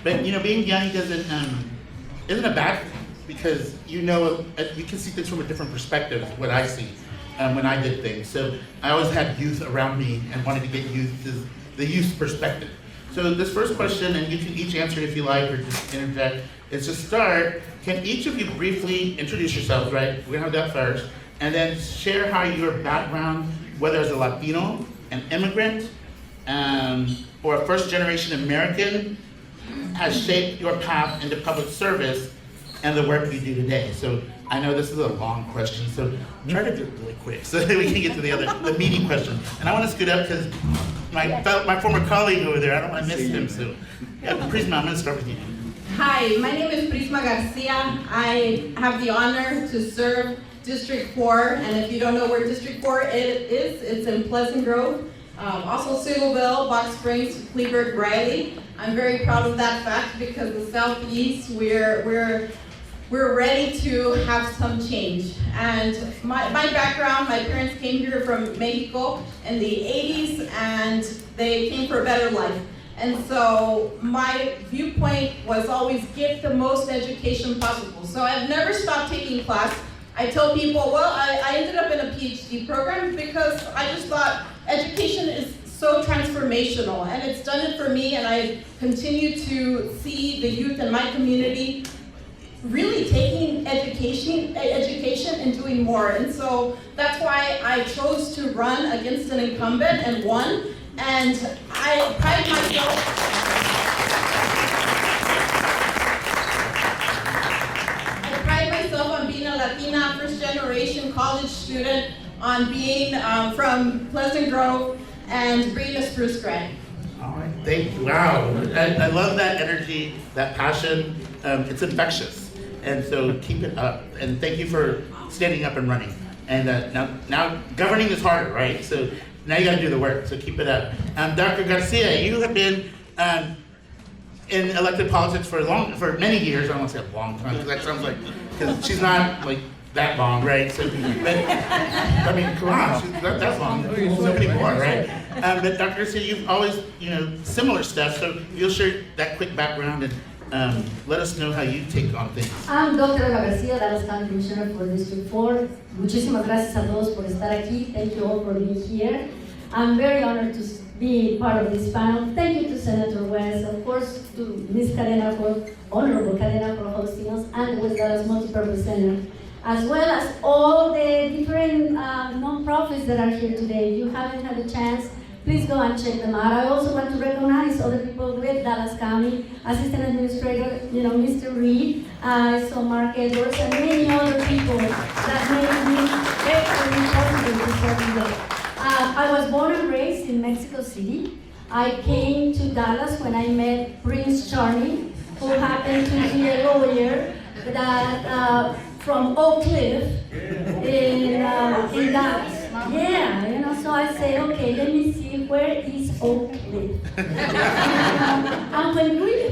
But being young isn't a bad thing, because you can see things from a different perspective, what I see when I did things. So I always had youth around me and wanted to get the youth perspective. So this first question, and you can each answer if you like or just interject, is to start, can each of you briefly introduce yourselves, right? We're gonna have that first. And then share how your background, whether as a Latino, an immigrant, or a first-generation American, has shaped your path into public service and the work you do today. So I know this is a long question, so try to do it really quick so that we can get to the meaty question. And I want to scoot up because my former colleague over there, I don't want to miss him. So yeah, Prisma, I'm going to start with you. Hi, my name is Prisma Garcia. I have the honor to serve District 4, and if you don't know where District 4 is, it's in Pleasant Grove. Also Sigleville, Box Springs, Kleberg, Riley. I'm very proud of that fact because the Southeast, we're ready to have some change. And my background, my parents came here from Mexico in the 80s, and they came for a better life. And so my viewpoint was always get the most education possible. So I've never stopped taking class. I tell people, well, I ended up in a PhD program because I just thought education is so transformational, and it's done it for me, and I continue to see the youth in my community really taking education and doing more. And so that's why I chose to run against an incumbent and won. And I pride myself on being a Latina, first-generation college student, on being from Pleasant Grove, and being a Spruce grad. All right, thank you. Wow, I love that energy, that passion. It's infectious, and so keep it up. And thank you for standing up and running. And now governing is harder, right? So now you got to do the work. So keep it up. Dr. Garcia, you have been in elected politics for many years. I don't want to say a long time because that sounds like, because she's not like that long, right? So, but I mean, come on, that's long. So many more, right? But Dr. Garcia, you've always, similar stuff. So you'll share that quick background and let us know how you take on things. I'm Dr. Eva Garcia, Dallas County Commissioner for District 4. Muchísimas gracias a todos por estar aquí. Thank you all for being here. I'm very honored to be part of this panel. Thank you to Senator West, of course to Ms. Cadena, Honorable Cadena, for hosting us, and the West Dallas Multipurpose Center, as well as all the different non-profits that are here today. If you haven't had a chance, please go and check them out. I also want to recognize other people with Dallas County, Assistant Administrator, Mr. Reed, so Mark Edwards, and many other people that made me very possible to serve today. I was born and raised in Mexico City. I came to Dallas when I met Prince Charming, who happened to be a lawyer that from Oak Cliff in Dallas. Yeah, so I say, okay, let me see, where is Oak Cliff? And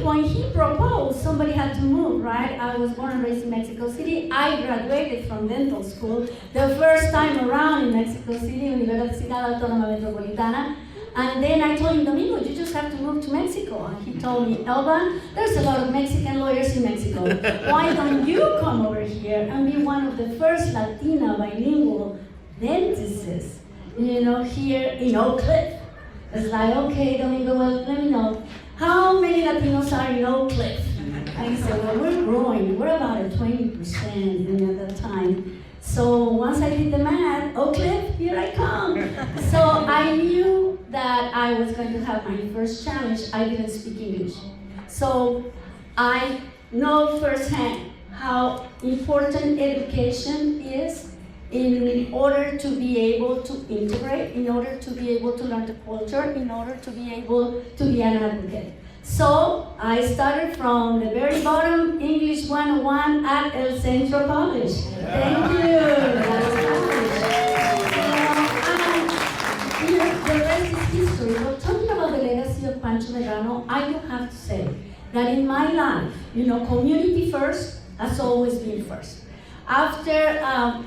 when he proposed, somebody had to move, right? I was born and raised in Mexico City. I graduated from dental school the first time around in Mexico City, Universidad Autónoma Metropolitana. And then I told him, Domingo, you just have to move to Mexico. And he told me, Elba, there's a lot of Mexican lawyers in Mexico. Why don't you come over here and be one of the first Latina bilingual dentists, here in Oak Cliff? It's like, okay, Domingo, well, let me know. How many Latinos are in Oak Cliff? And he said, well, we're growing. We're about at 20% at that time. So once I did the math, Oak Cliff, here I come. So I knew that I was going to have my first challenge. I didn't speak English. So I know firsthand how important education is in order to be able to integrate, in order to be able to learn the culture, in order to be able to be an advocate. So I started from the very bottom, English 101 at El Centro College. Thank you. The rest is history. But talking about the legacy of Pancho Medrano, I do have to say that in my life, community first has always been first. After,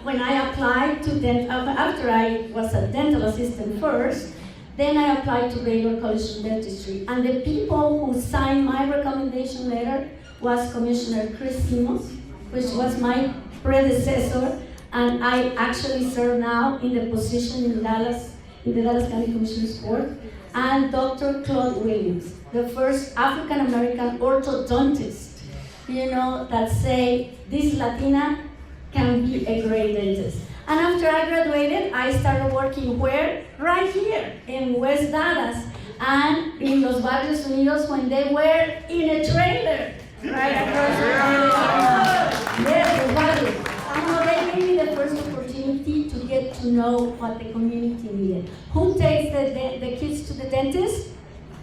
when I applied to after I was a dental assistant first, then I applied to Baylor College of Dentistry. And the people who signed my recommendation letter was Commissioner Chris Simons, which was my predecessor, and I actually serve now in the position in Dallas, in the Dallas County Commissioner's Court, and Dr. Claude Williams, the first African-American orthodontist, that say, this Latina can be a great dentist. And after I graduated, I started working where? Right here in West Dallas and in Los Barrios Unidos when they were in a trailer right across the Los Barrios. They gave me the first opportunity to get to know what the community needed. Who takes the kids to the dentist?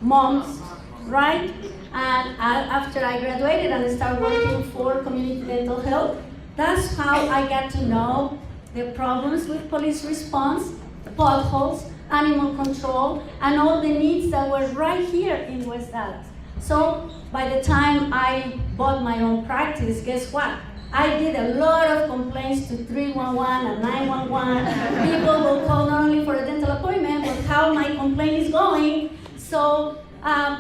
Moms, right? And after I graduated and I started working for community dental health, that's how I got to know the problems with police response, potholes, animal control, and all the needs that were right here in West Dallas. So by the time I bought my own practice, guess what? I did a lot of complaints to 311 and 911. People will call not only for a dental appointment, but how my complaint is going. So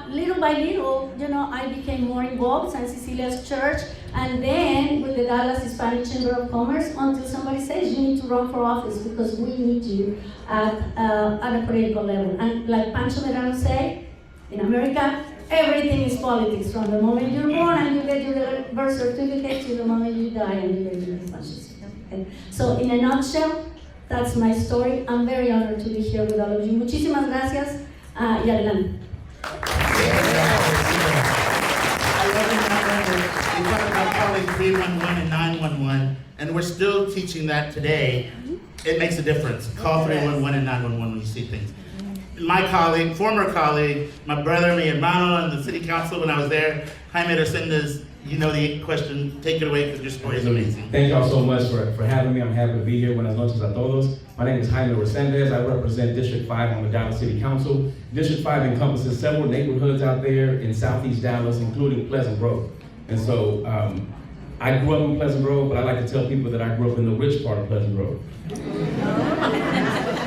little by little, I became more involved in Cecilia's church, and then with the Dallas Hispanic Chamber of Commerce, until somebody says you need to run for office because we need you at a political level. And like Pancho Medrano say, in America, everything is politics from the moment you're born and you get your birth certificate to the moment you die and you get your dispatches. Okay? So in a nutshell, that's my story. I'm very honored to be here with all of you. Muchísimas gracias y adelante. I wasn't that record. We talked about calling 311 and 911, and we're still teaching that today. It makes a difference. Call 311 and 911 when you see things. My colleague, former colleague, my brother, mi hermano, and the city council when I was there, Jaime Resendez, you know the question. Take it away because your story is amazing. Thank y'all so much for having me. I'm happy to be here. Buenas noches a todos. My name is Jaime Resendez. I represent District 5 on the Dallas City Council. District 5 encompasses several neighborhoods out there in Southeast Dallas, including Pleasant Grove. And so I grew up in Pleasant Grove, but I like to tell people that I grew up in the rich part of Pleasant Grove.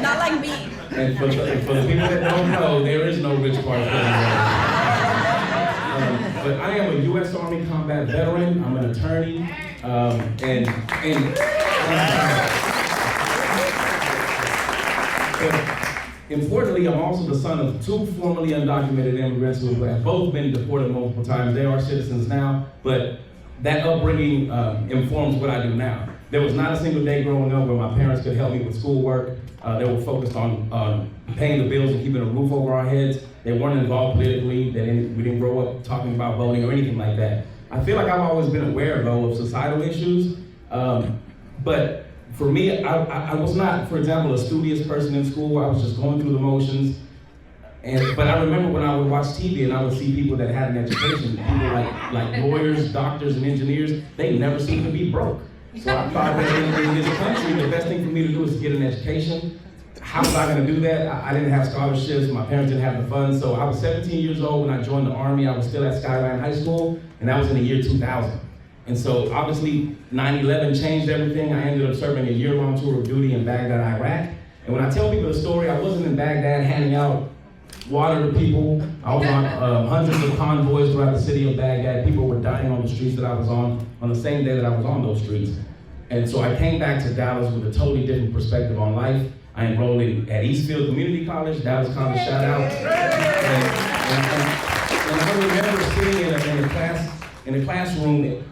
Not like me. And for the people that don't know, there is no rich part of Pleasant Grove. But I am a U.S. Army combat veteran. I'm an attorney, importantly, I'm also the son of two formerly undocumented immigrants who have both been deported multiple times. They are citizens now, but that upbringing informs what I do now. There was not a single day growing up where my parents could help me with schoolwork. They were focused on paying the bills and keeping a roof over our heads. They weren't involved politically. We didn't grow up talking about voting or anything like that. I feel like I've always been aware, though, of societal issues. But for me, I was not, for example, a studious person in school. I was just going through the motions. But I remember when I would watch TV and I would see people that had an education, people like lawyers, doctors, and engineers, they never seemed to be broke. So I thought that in this country, the best thing for me to do is to get an education. How was I going to do that? I didn't have scholarships. My parents didn't have the funds. So I was 17 years old when I joined the Army. I was still at Skyline High School, and that was in the year 2000. And so obviously 9/11 changed everything. I ended up serving a year-long tour of duty in Baghdad, Iraq. And when I tell people the story, I wasn't in Baghdad handing out water to people. I was on hundreds of convoys throughout the city of Baghdad. People were dying on the streets that I was on the same day that I was on those streets. And so I came back to Dallas with a totally different perspective on life. I enrolled at Eastfield Community College, Dallas College, shout out. And I remember sitting in a classroom,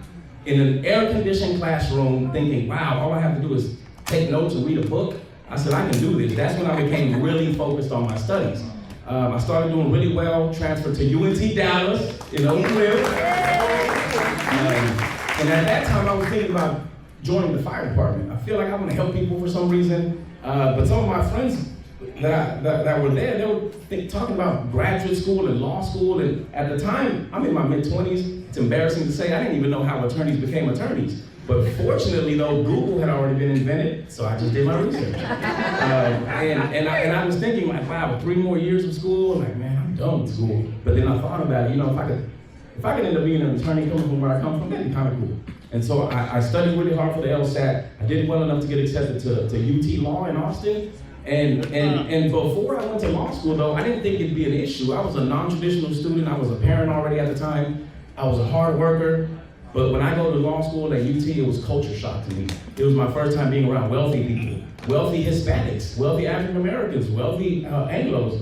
in an air-conditioned classroom, thinking, wow, all I have to do is take notes and read a book. I said, I can do this. That's when I became really focused on my studies. I started doing really well, transferred to UNT Dallas in Oak Cliff. And at that time, I was thinking about joining the fire department. I feel like I want to help people for some reason. But some of my friends that were there, they were talking about graduate school and law school. And at the time, I'm in my mid-20s. It's embarrassing to say, I didn't even know how attorneys became attorneys. But fortunately, though, Google had already been invented, so I just did my research. And I was thinking, like, wow, 3 more years of school, like, man, I'm done with school. But then I thought about it, you know, if I could end up being an attorney coming from where I come from, that'd be kind of cool. And so I studied really hard for the LSAT. I did well enough to get accepted to UT Law in Austin. And before I went to law school, though, I didn't think it'd be an issue. I was a non-traditional student. I was a parent already at the time. I was a hard worker. But when I go to law school at UT, it was culture shock to me. It was my first time being around wealthy people, wealthy Hispanics, wealthy African Americans, wealthy Anglos.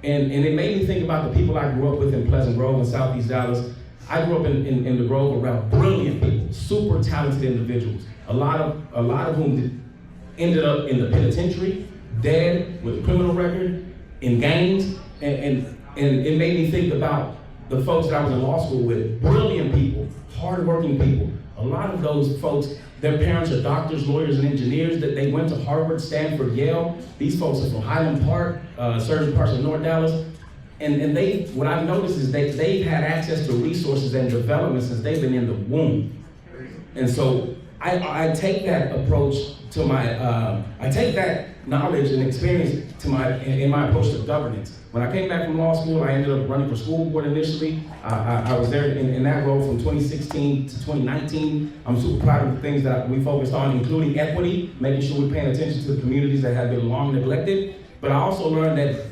And it made me think about the people I grew up with in Pleasant Grove in Southeast Dallas. I grew up in the Grove around brilliant people, super talented individuals. A lot of whom ended up in the penitentiary, dead with a criminal record, in gangs, and it made me think about the folks that I was in law school with, brilliant people, hardworking people. A lot of those folks, their parents are doctors, lawyers, and engineers, that they went to Harvard, Stanford, Yale. These folks are from Highland Park, certain parts of North Dallas. And what I've noticed is they've had access to resources and development since they've been in the womb. And so I take that approach to I take that knowledge and experience in my approach to governance. When I came back from law school, I ended up running for school board initially. I was there in that role from 2016 to 2019. I'm super proud of the things that we focused on, including equity, making sure we're paying attention to the communities that have been long neglected. But I also learned that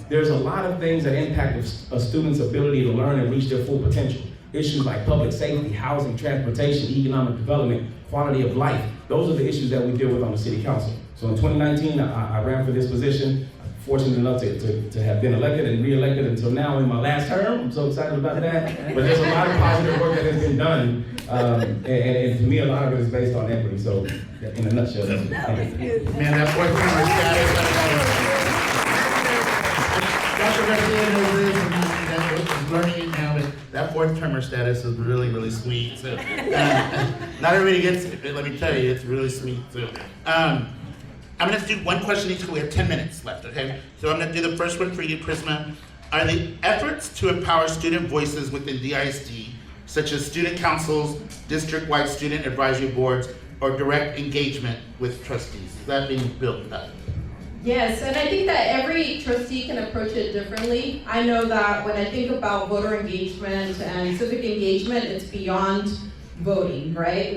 there's a lot of things that impact a student's ability to learn and reach their full potential. Issues like public safety, housing, transportation, economic development, quality of life. Those are the issues that we deal with on the city council. So in 2019, I ran for this position. Fortunate enough to have been elected and re-elected until now in my last term. I'm so excited about that. But there's a lot of positive work that has been done. And to me, a lot of it is based on equity. So in a nutshell, that's it. Man, that boy from my Dr. Garcia knows this, and he's learning it now, but that 4th termer status is really, really sweet. So, not everybody gets it, but let me tell you, it's really sweet. So, I'm going to do one question each because we have 10 minutes left, okay? So I'm going to do the first one for you, Prisma. Are the efforts to empower student voices within DISD, such as student councils, district-wide student advisory boards, or direct engagement with trustees, is that being built up? Yes, and I think that every trustee can approach it differently. I know that when I think about voter engagement and civic engagement, it's beyond voting, right?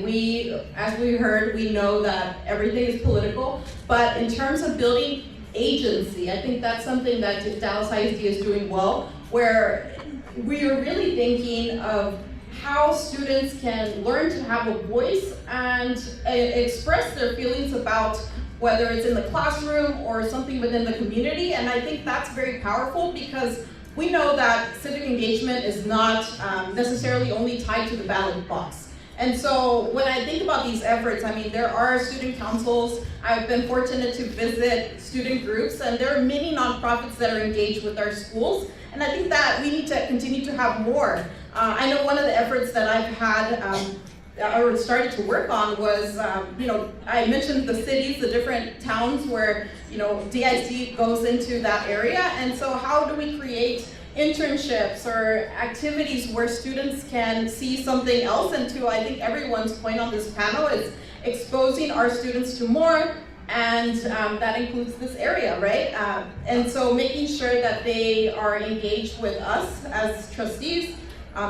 As we heard, we know that everything is political, but in terms of building agency, I think that's something that Dallas ISD is doing well, where we are really thinking of how students can learn to have a voice and express their feelings about whether it's in the classroom or something within the community. And I think that's very powerful because we know that civic engagement is not necessarily only tied to the ballot box. And so when I think about these efforts, I mean, there are student councils. I've been fortunate to visit student groups, and there are many nonprofits that are engaged with our schools. And I think that we need to continue to have more. I know one of the efforts that I've had or started to work on was, I mentioned the cities, the different towns where, DISD goes into that area. And so how do we create internships or activities where students can see something else? And to, I think, everyone's point on this panel is exposing our students to more, and that includes this area, right? And so making sure that they are engaged with us as trustees,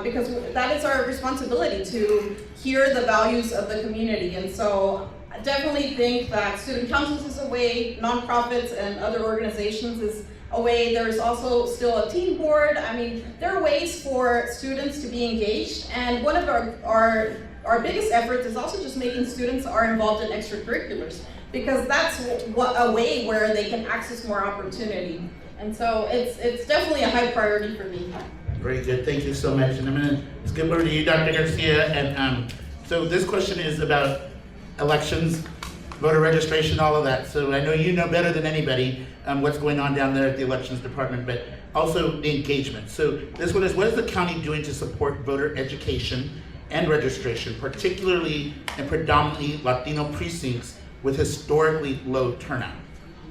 because that is our responsibility to hear the values of the community. And so I definitely think that student councils is a way, nonprofits and other organizations is a way. There's also still a team board. I mean, there are ways for students to be engaged, and one of our biggest efforts is also just making students are involved in extracurriculars, because that's a way where they can access more opportunity. And so it's definitely a high priority for me. Very good, thank you so much. And I'm gonna skip over to you, Dr. Garcia. And so this question is about elections, voter registration, all of that. So I know you know better than anybody what's going on down there at the elections department, but also the engagement. So this one is, what is the county doing to support voter education and registration, particularly in predominantly Latino precincts with historically low turnout?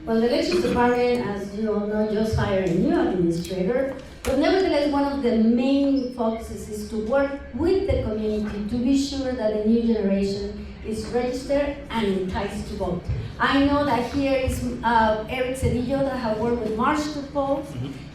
Well, the elections department, as you all know, just hired a new administrator, but nevertheless, one of the main focuses is to work with the community to be sure that the new generation is registered and enticed to vote. I know that here is Eric Cedillo that have worked with March to Vote.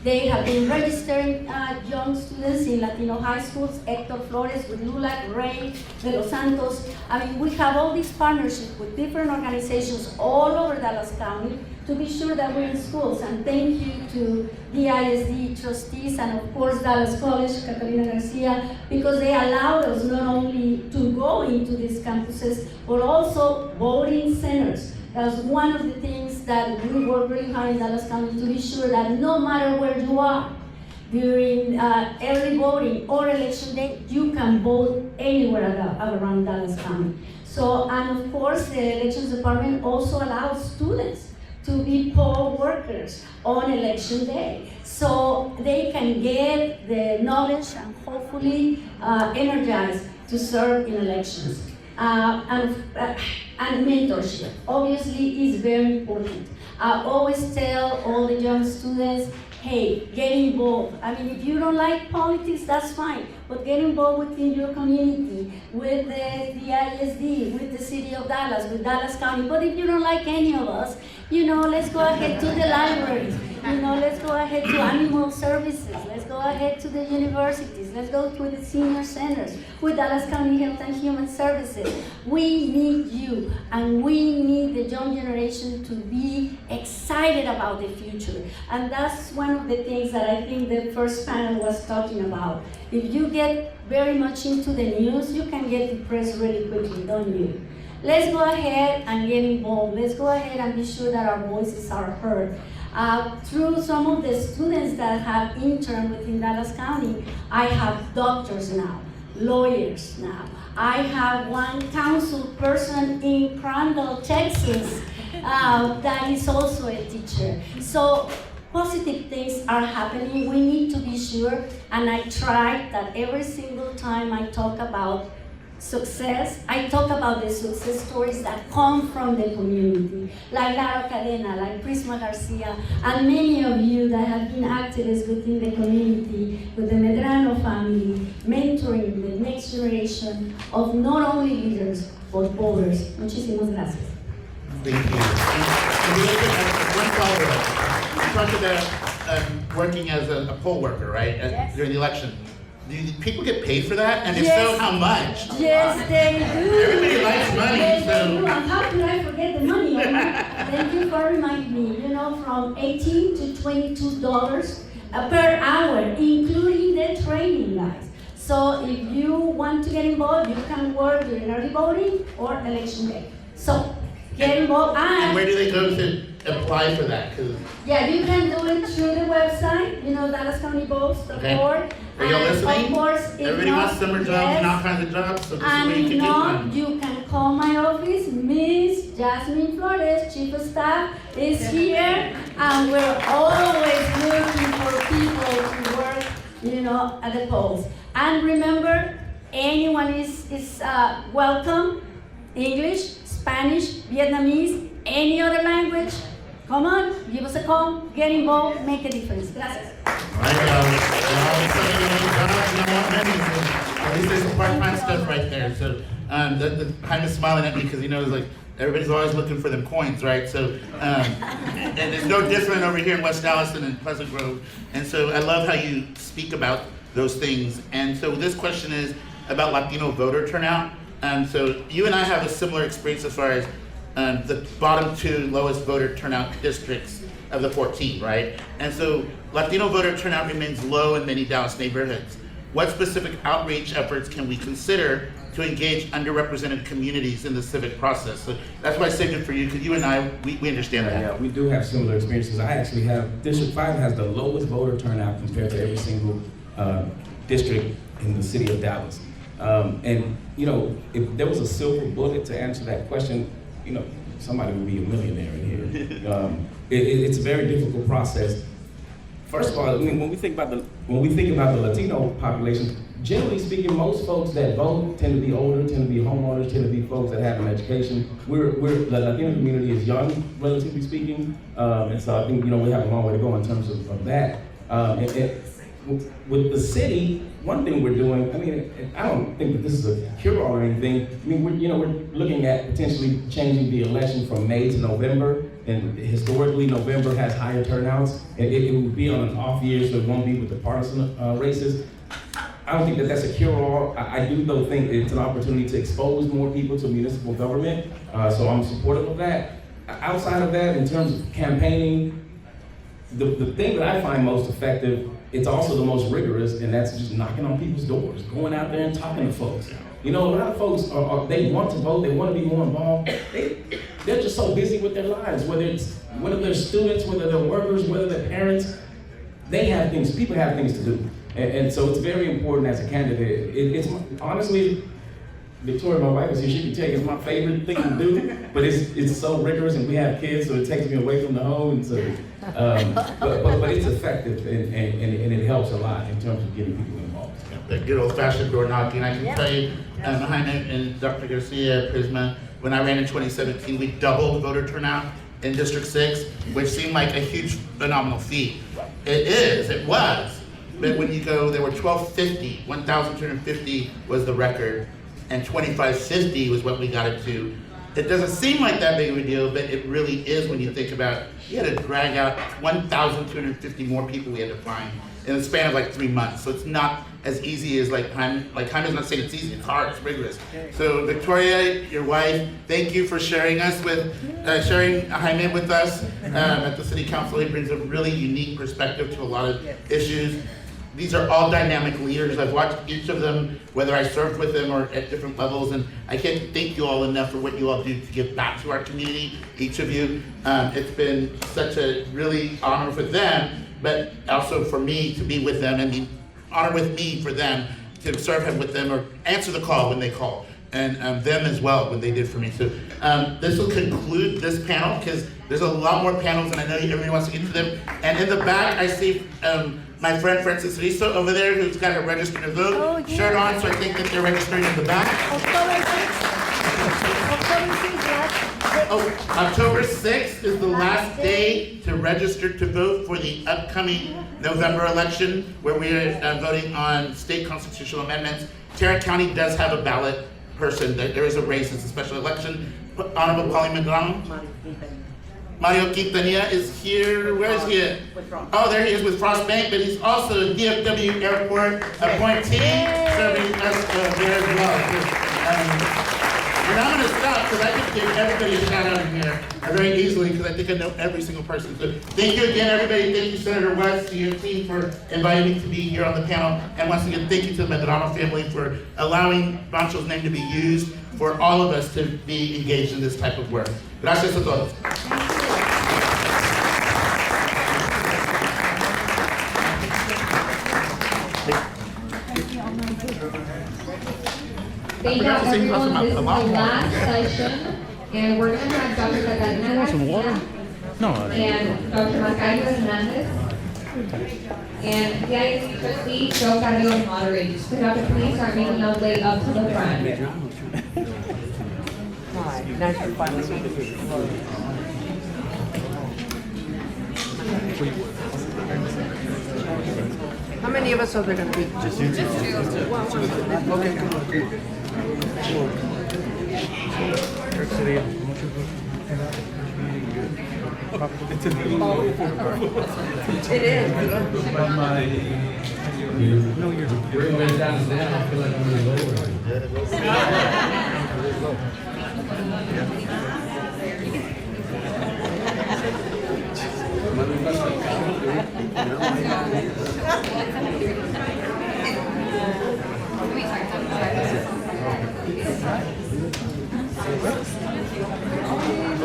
They have been registering young students in Latino high schools, Hector Flores with LULAC, Ray, De Los Santos. I mean, we have all these partnerships with different organizations all over Dallas County to be sure that we're in schools. And thank you to the ISD trustees and of course Dallas College, Catalina Garcia, because they allowed us not only to go into these campuses, but also voting centers. That's one of the things that we work really hard in Dallas County to be sure that no matter where you are, during early voting or election day, you can vote anywhere around Dallas County. So, and of course, the elections department also allows students to be poll workers on election day. So they can get the knowledge and hopefully energized to serve in elections. And mentorship, obviously, is very important. I always tell all the young students, hey, get involved. I mean, if you don't like politics, that's fine, but get involved within your community, with the ISD, with the city of Dallas, with Dallas County. But if you don't like any of us, you know, let's go ahead to the libraries. You know, let's go ahead to animal services. Let's go ahead to the universities. Let's go to the senior centers with Dallas County Health and Human Services. We need you, and we need the young generation to be excited about the future. And that's one of the things that I think the first panel was talking about. If you get very much into the news, you can get depressed really quickly, don't you? Let's go ahead and get involved. Let's go ahead and be sure that our voices are heard. Through some of the students that have interned within Dallas County, I have doctors now, lawyers now. I have one council person in Crandall, Texas, that is also a teacher. So positive things are happening. We need to be sure, and I try that every single time I talk about success, I talk about the success stories that come from the community, like Lara Cadena, like Prisma Garcia, and many of you that have been activists within the community, with the Medrano family, mentoring the next generation of not only leaders, but voters. Muchísimas gracias. Thank you. One follow-up. You talked about working as a poll worker, right, Yes. during the election. Do people get paid for that? And if Yes. so, how much? Yes, they do. Everybody likes money, Yes, so. they do. And how could I forget the money? Thank you for reminding me. You know, from $18 to $22 per hour, including the training, guys. So if you want to get involved, you can work during early voting or election day. So get involved. And where do they go to apply for that? 'Cause Yeah, you can do it through the website, you know, DallasCountyVotes.org. Okay. Are y'all listening? Of course, if everybody not, wants summer jobs yes. and all kinds of jobs, so this is And where you if can get not, one. you can call my office. Miss Jasmine Flores, Chief of Staff, is here, and we're always looking for people to work, you know, at the polls. And remember, anyone is welcome. English, Spanish, Vietnamese, any other language. Come on, give us a call, get involved, make a difference. Gracias. Right, at least there's some part-time stuff right there. So the kind of smiling at me because he knows like everybody's always looking for them coins, right? So and it's no different over here in West Dallas and in Pleasant Grove. And so I love how you speak about those things. And so this question is about Latino voter turnout. So you and I have a similar experience as far as the bottom two lowest voter turnout districts of the 14, right? And so Latino voter turnout remains low in many Dallas neighborhoods. What specific outreach efforts can we consider to engage underrepresented communities in the civic process? So that's why I saved it for you, because you and I, we understand that. Yeah, we do have similar experiences. I actually have, District 5 has the lowest voter turnout compared to every single district in the city of Dallas. And you know, if there was a silver bullet to answer that question, you know, somebody would be a millionaire in here. It's a very difficult process. First of all, I mean, when we think about the Latino population, generally speaking, most folks that vote tend to be older, tend to be homeowners, tend to be folks that have an education. The Latino community is young, relatively speaking, and so I think, you know, we have a long way to go in terms of that. With the city, one thing we're doing, I mean, I don't think that this is a cure-all or anything. I mean, we're looking at potentially changing the election from May to November, and historically, November has higher turnouts. It will be on an off year, so it won't be with the partisan races. I don't think that that's a cure-all. I do, though, think it's an opportunity to expose more people to municipal government, so I'm supportive of that. Outside of that, in terms of campaigning, the thing that I find most effective, it's also the most rigorous, and that's just knocking on people's doors, going out there and talking to folks. You know, a lot of folks, they want to vote, they want to be more involved. They're just so busy with their lives, whether they're students, whether they're workers, whether they're parents, people have things to do. And so it's very important as a candidate. It's honestly, Victoria, my wife is here, she can tell you it's my favorite thing to do, but it's so rigorous, and we have kids, so it takes me away from the home, and so, but it's effective, and it helps a lot in terms of getting people involved. That good old-fashioned door knocking. I can tell you, Jaime and Dr. Garcia, Prisma, when I ran in 2017, we doubled voter turnout in District 6, which seemed like a huge, phenomenal feat. It was, but when you go, there were 1,250 was the record, and 2,550 was what we got it to. It doesn't seem like that big of a deal, but it really is when you think about, you had to drag out 1,250 more people we had to find in the span of like 3 months. So it's not as easy as Jaime's not saying it's easy, it's hard, it's rigorous. So Victoria, your wife, thank you for sharing Jaime with us at the City Council. He brings a really unique perspective to a lot of issues. These are all dynamic leaders. I've watched each of them, whether I served with them or at different levels, and I can't thank you all enough for what you all do to give back to our community, each of you. It's been such a really honor for them, but also for me to be with them, and the honor with me for them to serve with them or answer the call when they call, and them as well when they did for me. So this will conclude this panel, because there's a lot more panels, and I know everybody wants to get to them. And in the back, I see my friend Francis Rizzo over there, who's got her register to vote shirt on, so I think that they're registering in the back. October 6th is the last day to register to vote for the upcoming November election, where we are voting on state constitutional amendments. Tarrant County does have a ballot person. There is a race. It's a special election. Honorable Pancho Medrano. Mario Quintanilla is here. Where is he at? Oh, there he is with Frost Bank, but he's also a DFW Airport appointee, serving us there as well. And I'm going to stop, because I can give everybody a shout out in here very easily, because I think I know every single person. So thank you again, everybody. Thank you, Senator West, to your team for inviting me to be here on the panel. And once again, thank you to the Medrano family for allowing Pancho's name to be used for all of us to be engaged in this type of work. Gracias a todos. Thank you everyone. This is the last session, and we're going to have Dr. Catalina and Dr. Macario Hernandez and the ISD trustee Joe Carrillo moderate. So you have to please start making your way up to the front. How many of us are there going to be? Just you two. Okay, come on. It is. No, you're going down now. I feel like I'm really lower.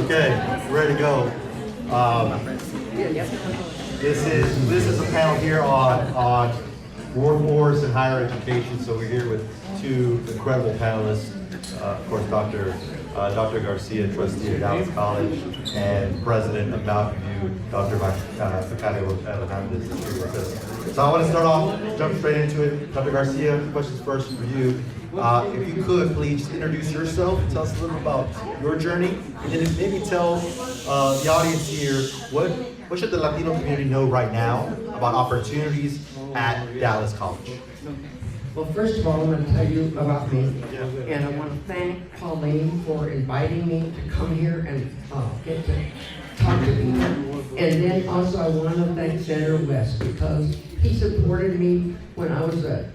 Okay, ready to go. This is a panel here on workforce and higher education. So we're here with two incredible panelists. Of course, Dr. Garcia, trustee of Dallas College, and president of Mountain View, Dr. Vicario Hernandez is here with us. So I want to start off, jump straight into it. Dr. Garcia, questions first for you. If you could, please introduce yourself, tell us a little about your journey, and then maybe tell the audience here, what should the Latino community know right now about opportunities at Dallas College? Well, first of all, I want to tell you about me, and I want to thank Pauline for inviting me to come here and get to talk to people. And then also I want to thank Senator West because he supported me when I was a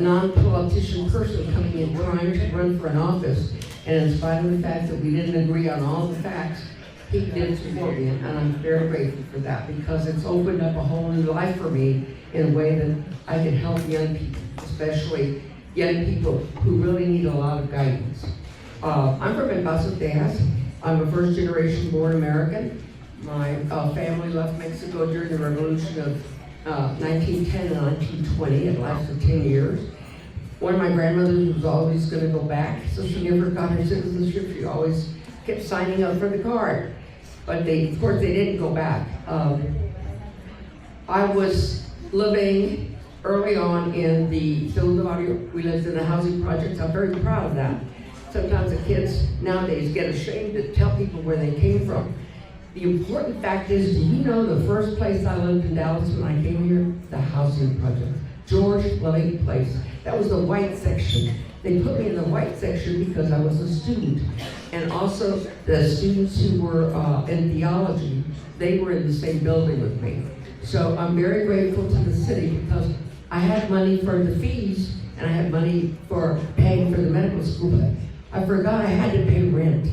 non-politician person coming in trying to run for an office. And in spite of the fact that we didn't agree on all the facts, he did support me, and I'm very grateful for that because it's opened up a whole new life for me in a way that I can help young people, especially young people who really need a lot of guidance. I'm from El Paso, Texas. I'm a first-generation born American. My family left Mexico during the revolution of 1910 and 1920. It lasted 10 years. One of my grandmothers was always going to go back, so she never got her citizenship. She always kept signing up for the card. But of course, they didn't go back. I was living early on in the Segundo Barrio. We lived in the housing projects. I'm very proud of that. Sometimes the kids nowadays get ashamed to tell people where they came from. The important fact is, do you know the first place I lived in Dallas when I came here? The housing project. George Lake Place. That was the white section. They put me in the white section because I was a student. And also the students who were in theology, they were in the same building with me. So I'm very grateful to the city because I had money for the fees and I had money for paying for the medical school, but I forgot I had to pay rent.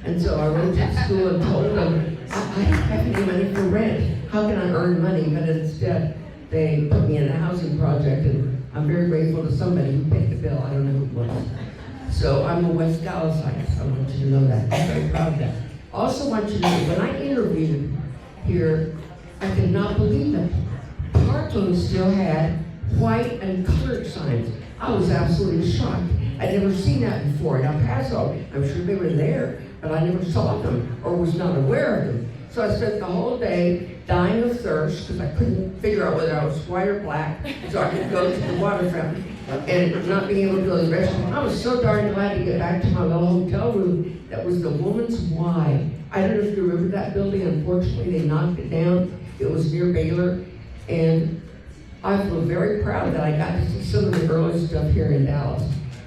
And so I went to school and told them, I don't have any money for rent. How can I earn money? But instead, they put me in a housing project, and I'm very grateful to somebody who paid the bill. I don't know who it was. So I'm a West Dallasite, so I want you to know that. I'm very proud of that. Also want you to know, when I interviewed here, I could not believe it. Parkland still had white and colored signs. I was absolutely shocked. I'd never seen that before. In El Paso, I'm sure they were there, but I never saw them or was not aware of them. So I spent the whole day dying of thirst because I couldn't figure out whether I was white or black, so I could go to the water fountain and not being able to go to the restaurant. I was so darn glad to get back to my little hotel room that was the Woman's Y. I don't know if you remember that building. Unfortunately, they knocked it down. It was near Baylor, and I feel very proud that I got to see some of the early stuff here in Dallas.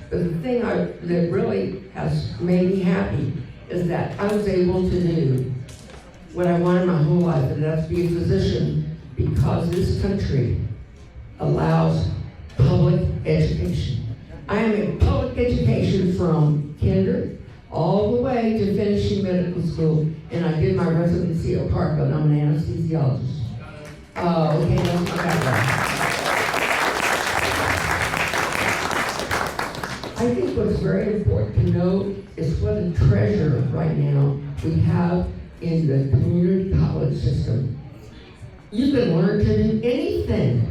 But the thing that really has made me happy is that I was able to do what I wanted my whole life, and that's be a physician, because this country allows public education. I am in public education from kinder all the way to finishing medical school, and I did my residency at Parkland. I'm an anesthesiologist. Okay, that's my background. I think what's very important to know is what a treasure right now we have in the community college system. You can learn to do anything,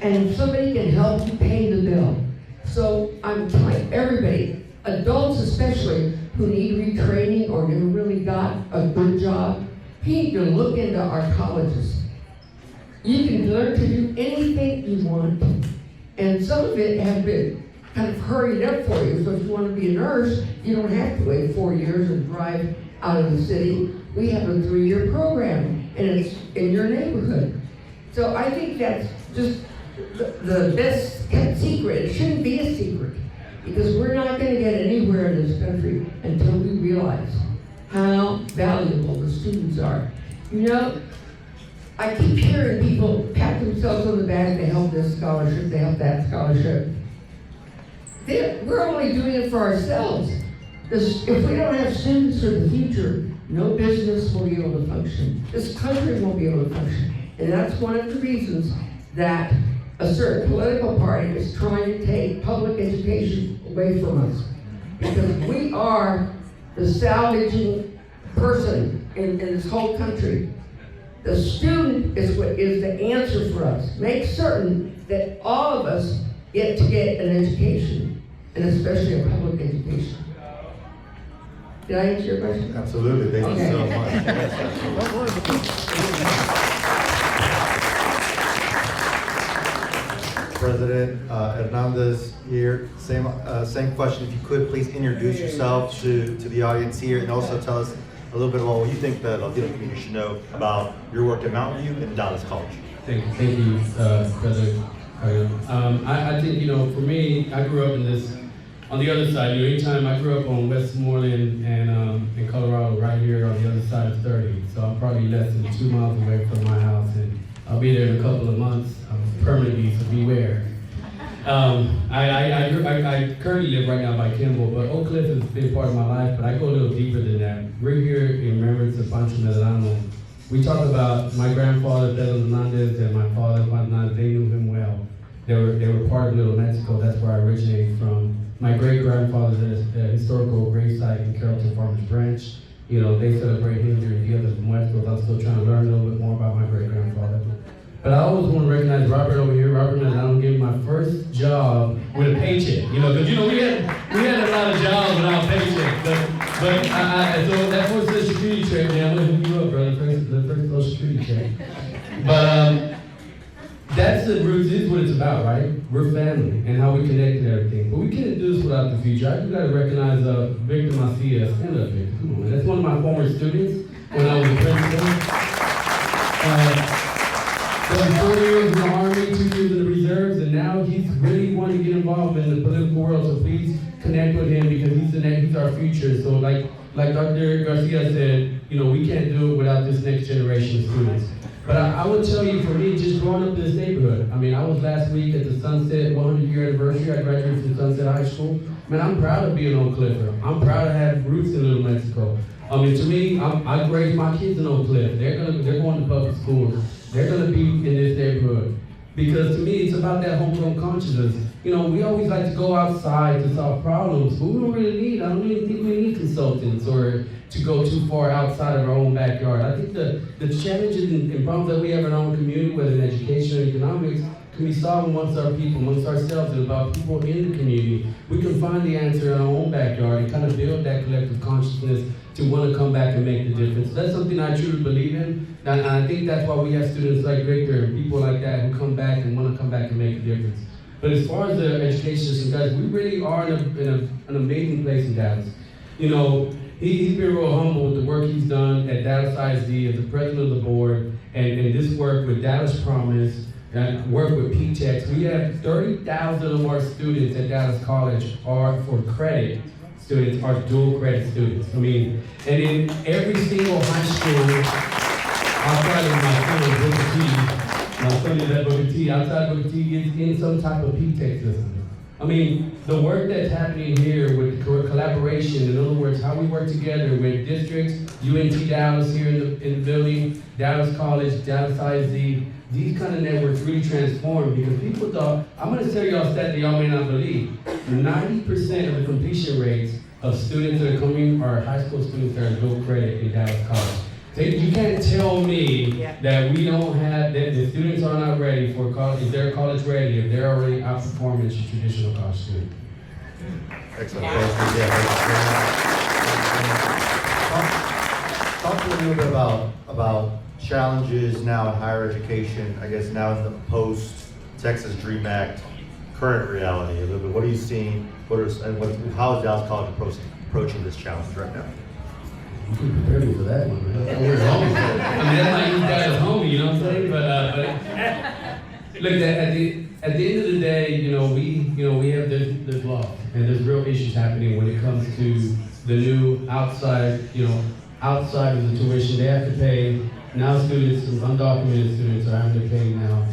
and somebody can help you pay the bill. So I'm telling everybody, adults especially, who need retraining or never really got a good job, you need to look into our colleges. You can learn to do anything you want, and some of it has been kind of hurried up for you. So if you want to be a nurse, you don't have to wait 4 years and drive out of the city. We have a 3-year program, and it's in your neighborhood. So I think that's just the best kept secret. It shouldn't be a secret, because we're not going to get anywhere in this country until we realize how valuable the students are. You know, I keep hearing people pat themselves on the back, they help this scholarship, they help that scholarship. We're only doing it for ourselves. If we don't have students for the future, no business will be able to function. This country won't be able to function. And that's one of the reasons that a certain political party is trying to take public education away from us. because we are the salvaging person in this whole country. The student is what is the answer for us. Make certain that all of us get to get an education, and especially a public education. Did I answer your question? Absolutely, thank you so much. President Hernandez here, same question. If you could please introduce yourself to the audience here, and also tell us a little bit about what you think the Latino community should know about your work at Mountain View and Dallas College. Thank you, President. I think, for me, I grew up on the other side. Anytime I grew up on Westmoreland and in Colorado, right here on the other side of 30. So I'm probably less than 2 miles away from my house, and I'll be there in a couple of months permanently, so beware. I currently live right now by Kimball, but Oak Cliff has been part of my life, but I go a little deeper than that. We're here in remembrance of Pancho Medrano. We talk about my grandfather, Pedro Hernandez, and my father, Juan Hernandez. They knew him well. They were part of Little Mexico. That's where I originated from. My great-grandfather's at a historical gravesite in Carrollton Farmers Branch. They celebrate him during Dia de los Muertos. I'm still trying to learn a little bit more about my great-grandfather. But I always want to recognize Robert over here. Robert Medrano gave me my first job with a paycheck. Because we had a lot of jobs without paychecks. But so that first Social Security check, man, I'm gonna hook you up, brother. The first Social Security check. But that's the roots. This is what it's about, right? We're family and how we connect and everything. But we can't do this without the future. I just got to recognize Victor Macias. Stand up, Victor. Come on, man. That's one of my former students when I was a principal. 4 years in the Army, 2 years in the reserves, and now he's really wanting to get involved in the political world. So please connect with him because he's our future. So like Dr. Garcia said, we can't do it without this next generation of students. But I would tell you, for me, just growing up in this neighborhood, I was last week at the Sunset 100-year anniversary. I graduated from Sunset High School. Man, I'm proud of being Oak Cliffer. I'm proud to have roots in Little Mexico. To me, I raised my kids in Oak Cliff. They're going to public schools. They're going to be in this neighborhood. Because to me, it's about that homegrown consciousness. We always like to go outside to solve problems, but we don't really I don't even think we need consultants or to go too far outside of our own backyard. I think the challenges and problems that we have in our own community, whether in education or economics, can be solved amongst our people, amongst ourselves, and about people in the community. We can find the answer in our own backyard and kind of build that collective consciousness to want to come back and make the difference. That's something I truly believe in, and I think that's why we have students like Victor and people like that who come back and want to come back and make a difference. But as far as the education system, guys, we really are in an amazing place in Dallas. He's been real humble with the work he's done at Dallas ISD as the president of the board, and this work with Dallas Promise, and work with P-Techs. We have 30,000 of our students at Dallas College are for credit students, are dual credit students. And in every single high school, outside of my son is at Booker T, outside Booker T is in some type of P-Tech system. The work that's happening here with collaboration, in other words, how we work together with districts, UNT Dallas here in the building, Dallas College, Dallas ISD, these kind of networks really transform because people thought, I'm going to tell y'all a stat that y'all may not believe, 90% of the completion rates of students that are coming are high school students that are dual credit in Dallas College. So you can't tell me that we don't have, that the students are not ready for college, if they're college ready, if they're already outperforming as a traditional college student. Excellent, thank you. Talk to me a little bit about challenges now in higher education, I guess now in the post-Texas DREAM Act current reality a little bit. What are you seeing? How is Dallas College approaching this challenge right now? You can prepare me for that one, man. That's my you guys at home, you know what I'm saying? But look, at the end of the day, we have this law, and there's real issues happening when it comes to the new outside of the tuition. They have to pay. Now students, undocumented students are having to pay now.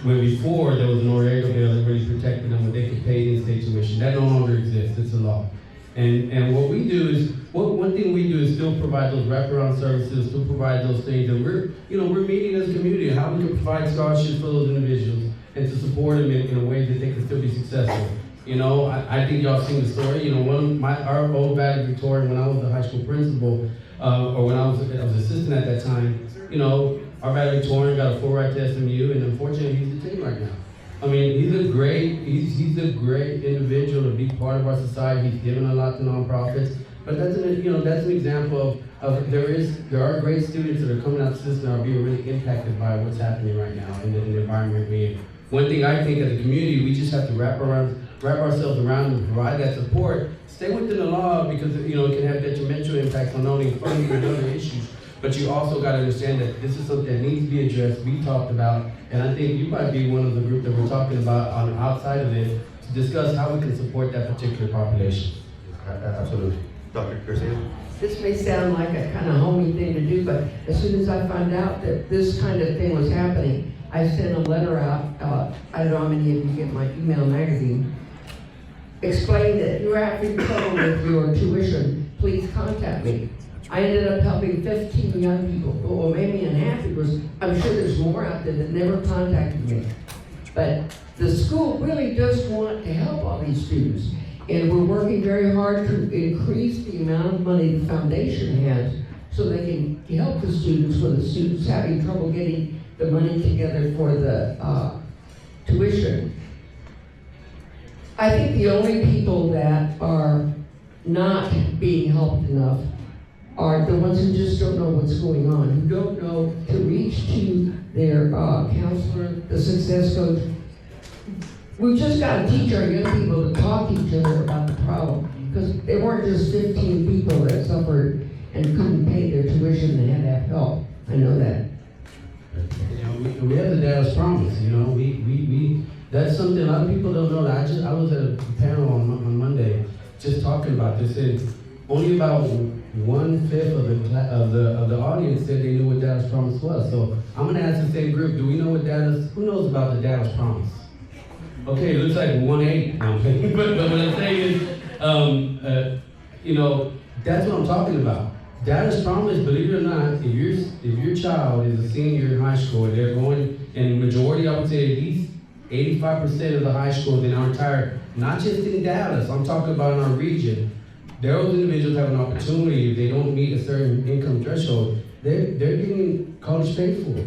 When before there was an Noriega bill that really protected them, when they could pay in-state tuition. That no longer exists, it's a law. And what we do is, one thing we do is still provide those wraparound services, still provide those things, and we're meeting as a community how we can provide scholarships for those individuals and to support them in a way that they can still be successful. You know, I think y'all seen the story. You know, our old valedictorian, when I was the high school principal, or when I was assistant at that time, you know, our valedictorian got a full ride to SMU, and unfortunately, he's detained right now. I mean, he's a great individual to be part of our society. He's given a lot to nonprofits, but that's an example of there are great students that are coming out of the system that are being really impacted by what's happening right now in the environment we're in. One thing I think as a community, we just have to wrap ourselves around and provide that support. Stay within the law because it can have detrimental impacts on not only funding and other issues, but you also got to understand that this is something that needs to be addressed, be talked about, and I think you might be one of the group that we're talking about on the outside of this to discuss how we can support that particular population. Absolutely. Dr. Garcia? This may sound like a kind of homey thing to do, but as soon as I found out that this kind of thing was happening, I sent a letter out, I don't know how many of you get my email magazine, explained that you're having trouble with your tuition, please contact me. I ended up helping 15 young people, or maybe in half it was, I'm sure there's more out there that never contacted me. But the school really does want to help all these students. And we're working very hard to increase the amount of money the foundation has so they can help the students when the students having trouble getting the money together for the tuition. I think the only people that are not being helped enough are the ones who just don't know what's going on, who don't know to reach to their counselor, the success coach. We've just got to teach our young people to talk to each other about the problem, because there weren't just 15 people that suffered and couldn't pay their tuition and had to have help. I know that. You know, we have the Dallas Promise. You know, we that's something a lot of people don't know. I was at a panel on Monday just talking about this, and only about 1/5 of the audience said they knew what Dallas Promise was. So I'm going to ask the same group: do we know who knows about the Dallas Promise? Okay, it looks like 1/8. But what I'm saying is, you know, that's what I'm talking about. Dallas Promise, believe it or not, if your child is a senior in high school, they're going, and majority, I would say at least 85% of the high schools in our entire, not just in Dallas, I'm talking about in our region, those individuals have an opportunity, if they don't meet a certain income threshold, they're getting college paid for.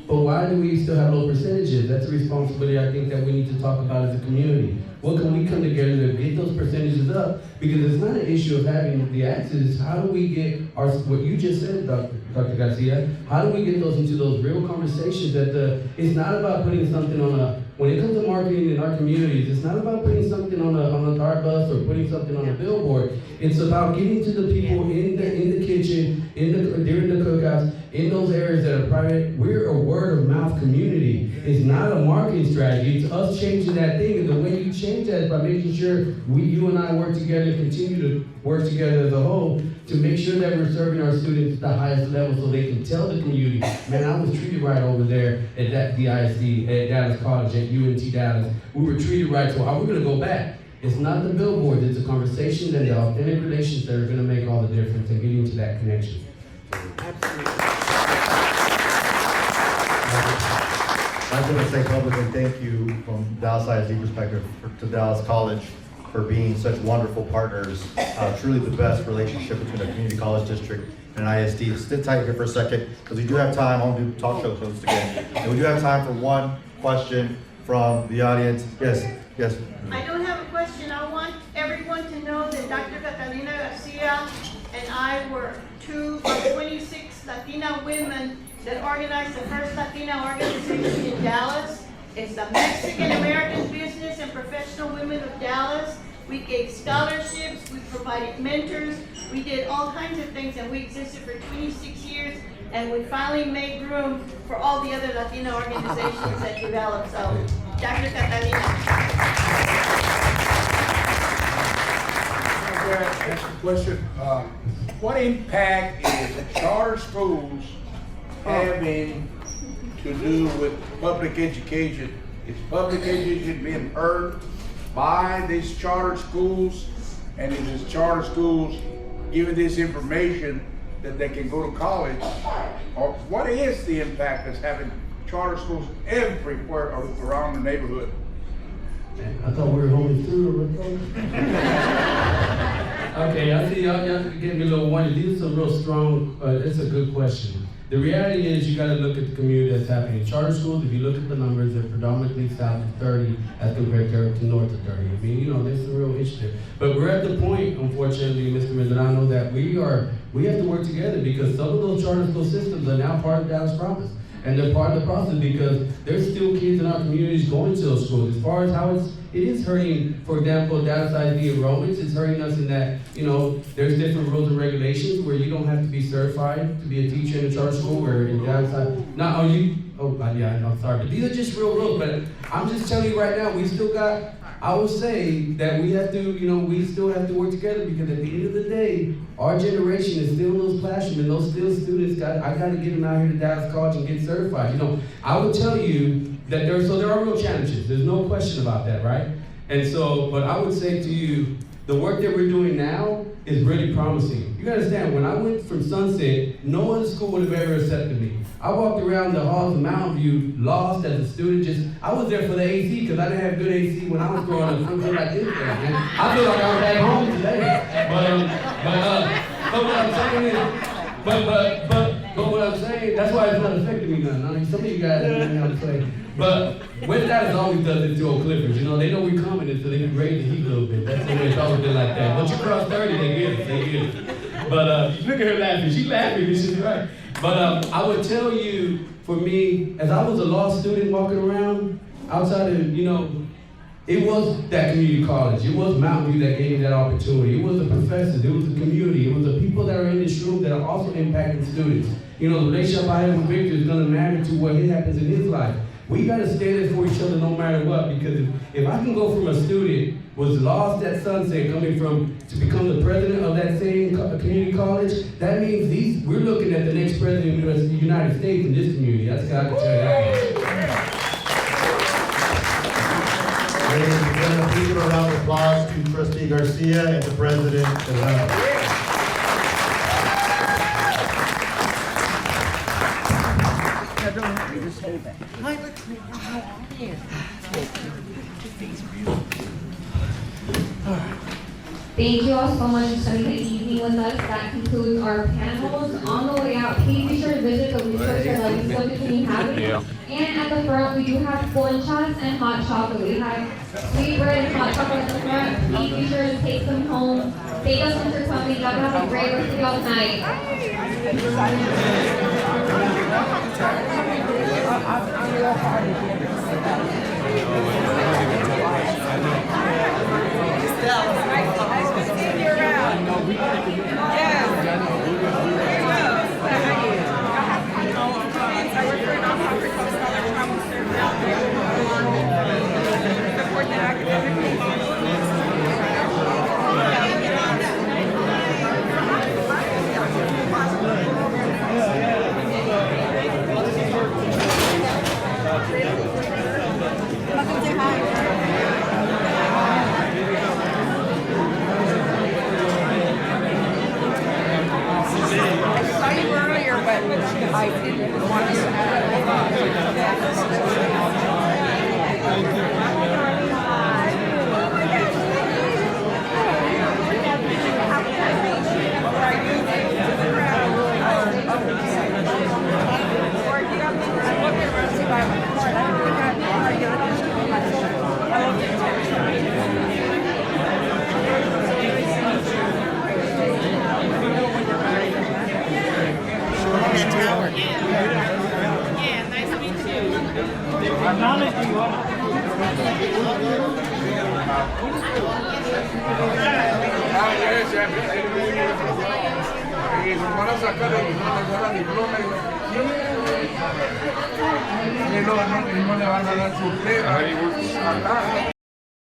But why do we still have low percentages? That's a responsibility I think that we need to talk about as a community. What can we come together to get those percentages up? Because it's not an issue of having the access. How do we get what you just said, Dr. Garcia, how do we get those into those real conversations it's not about putting something when it comes to marketing in our communities, it's not about putting something on a dart bus or putting something on a billboard. It's about getting to the people in the kitchen, during the cookouts, in those areas that are private. We're a word of mouth community. It's not a marketing strategy. It's us changing that thing. And the way you change that is by making sure you and I work together, continue to work together as a whole to make sure that we're serving our students at the highest level so they can tell the community, man, I was treated right over there at that DISD, at Dallas College, at UNT Dallas. We were treated right, so we're going to go back. It's not the billboard, it's the conversation and the authentic relations that are going to make all the difference in getting to that connection. I just want to say publicly thank you from Dallas ISD perspective to Dallas College for being such wonderful partners. Truly the best relationship between a community college district and an ISD. Sit tight here for a second because we do have time. I want to do talk show host again. And we do have time for one question from the audience. Yes. I don't have a question. I want everyone to know that Dr. Catalina Garcia and I were 2 of 26 Latina women that organized the first Latina organization in Dallas. It's the Mexican American Business and Professional Women of Dallas. We gave scholarships, we provided mentors, we did all kinds of things, and we existed for 26 years, and we finally made room for all the other Latina organizations that developed. So, Dr. Catalina. That's the question. What impact is charter schools having to do with public education? Is public education being heard by these charter schools? And is these charter schools giving this information that they can go to college? Or what is the impact that's having charter schools everywhere around the neighborhood? I thought we were homies too. Okay, I see y'all gave me a little warning. These are some real strong, it's a good question. The reality is you gotta look at the community that's happening. Charter schools, if you look at the numbers, they're predominantly south of 30 as compared to north of 30. I mean, you know, there's some real issue there. But we're at the point, unfortunately, Mr. Medrano, that we have to work together because some of those charter school systems are now part of Dallas Promise. And they're part of the process because there's still kids in our communities going to those schools. As far as how it is hurting, for example, Dallas ID enrollments, it's hurting us in that, you know, there's different rules and regulations where you don't have to be certified to be a teacher in a charter school where in Dallas ID, I'm sorry, but these are just real rules. But I'm just telling you right now, we still got, I would say that we have to, you know, we still have to work together because at the end of the day, our generation is still in those classrooms and those still students I got to get them out here to Dallas College and get certified. You know, I would tell you that there are real challenges. There's no question about that, right? And so, but I would say to you, the work that we're doing now is really promising. You gotta understand, when I went from Sunset, no other school would have ever accepted me. I walked around the halls of Mountain View, lost as a student, I was there for the AC because I didn't have good AC when I was growing up. Something like this, man. I feel like I was at home today. But what I'm saying is, but what I'm saying, that's why it's not affecting me none. I mean, some of you guys don't know what I'm saying. But West Dallas always does it to old Clippers. You know, they know we're coming, and so they can raise the heat a little bit. That's the way it's always been like that. Once you cross 30, they get it. But look at her laughing. She's laughing. She's right. But I would tell you, for me, as I was a law student walking around outside of, you know, it was that community college. It was Mountain View that gave me that opportunity. It was the professors. It was the community. It was the people that are in this room that are also impacting students. You know, the relationship I have with Victor is going to matter to what happens in his life. We got to stand there for each other no matter what, because if I can go from a student was lost at Sunset coming from to become the president of that same community college, that means we're looking at the next president of the United States in this community. That's what I can tell you that. Ladies and gentlemen, please give a round of applause to Trustee Garcia and the President. Thank you all so much for spending the evening with us. That concludes our panels. On the way out, please be sure to visit the resources that we still continue having. Yeah. And at the front, we do have ponchas and hot chocolate. We have sweet bread and hot chocolate at the front. Please be sure to take them home. Thank us so much for coming. Y'all have a great rest of y'all night. Nice to see you around. Yeah. I work for a nonprofit called Scholar Travel Service out there. Support the academic I didn't want to no le van a dar su pega.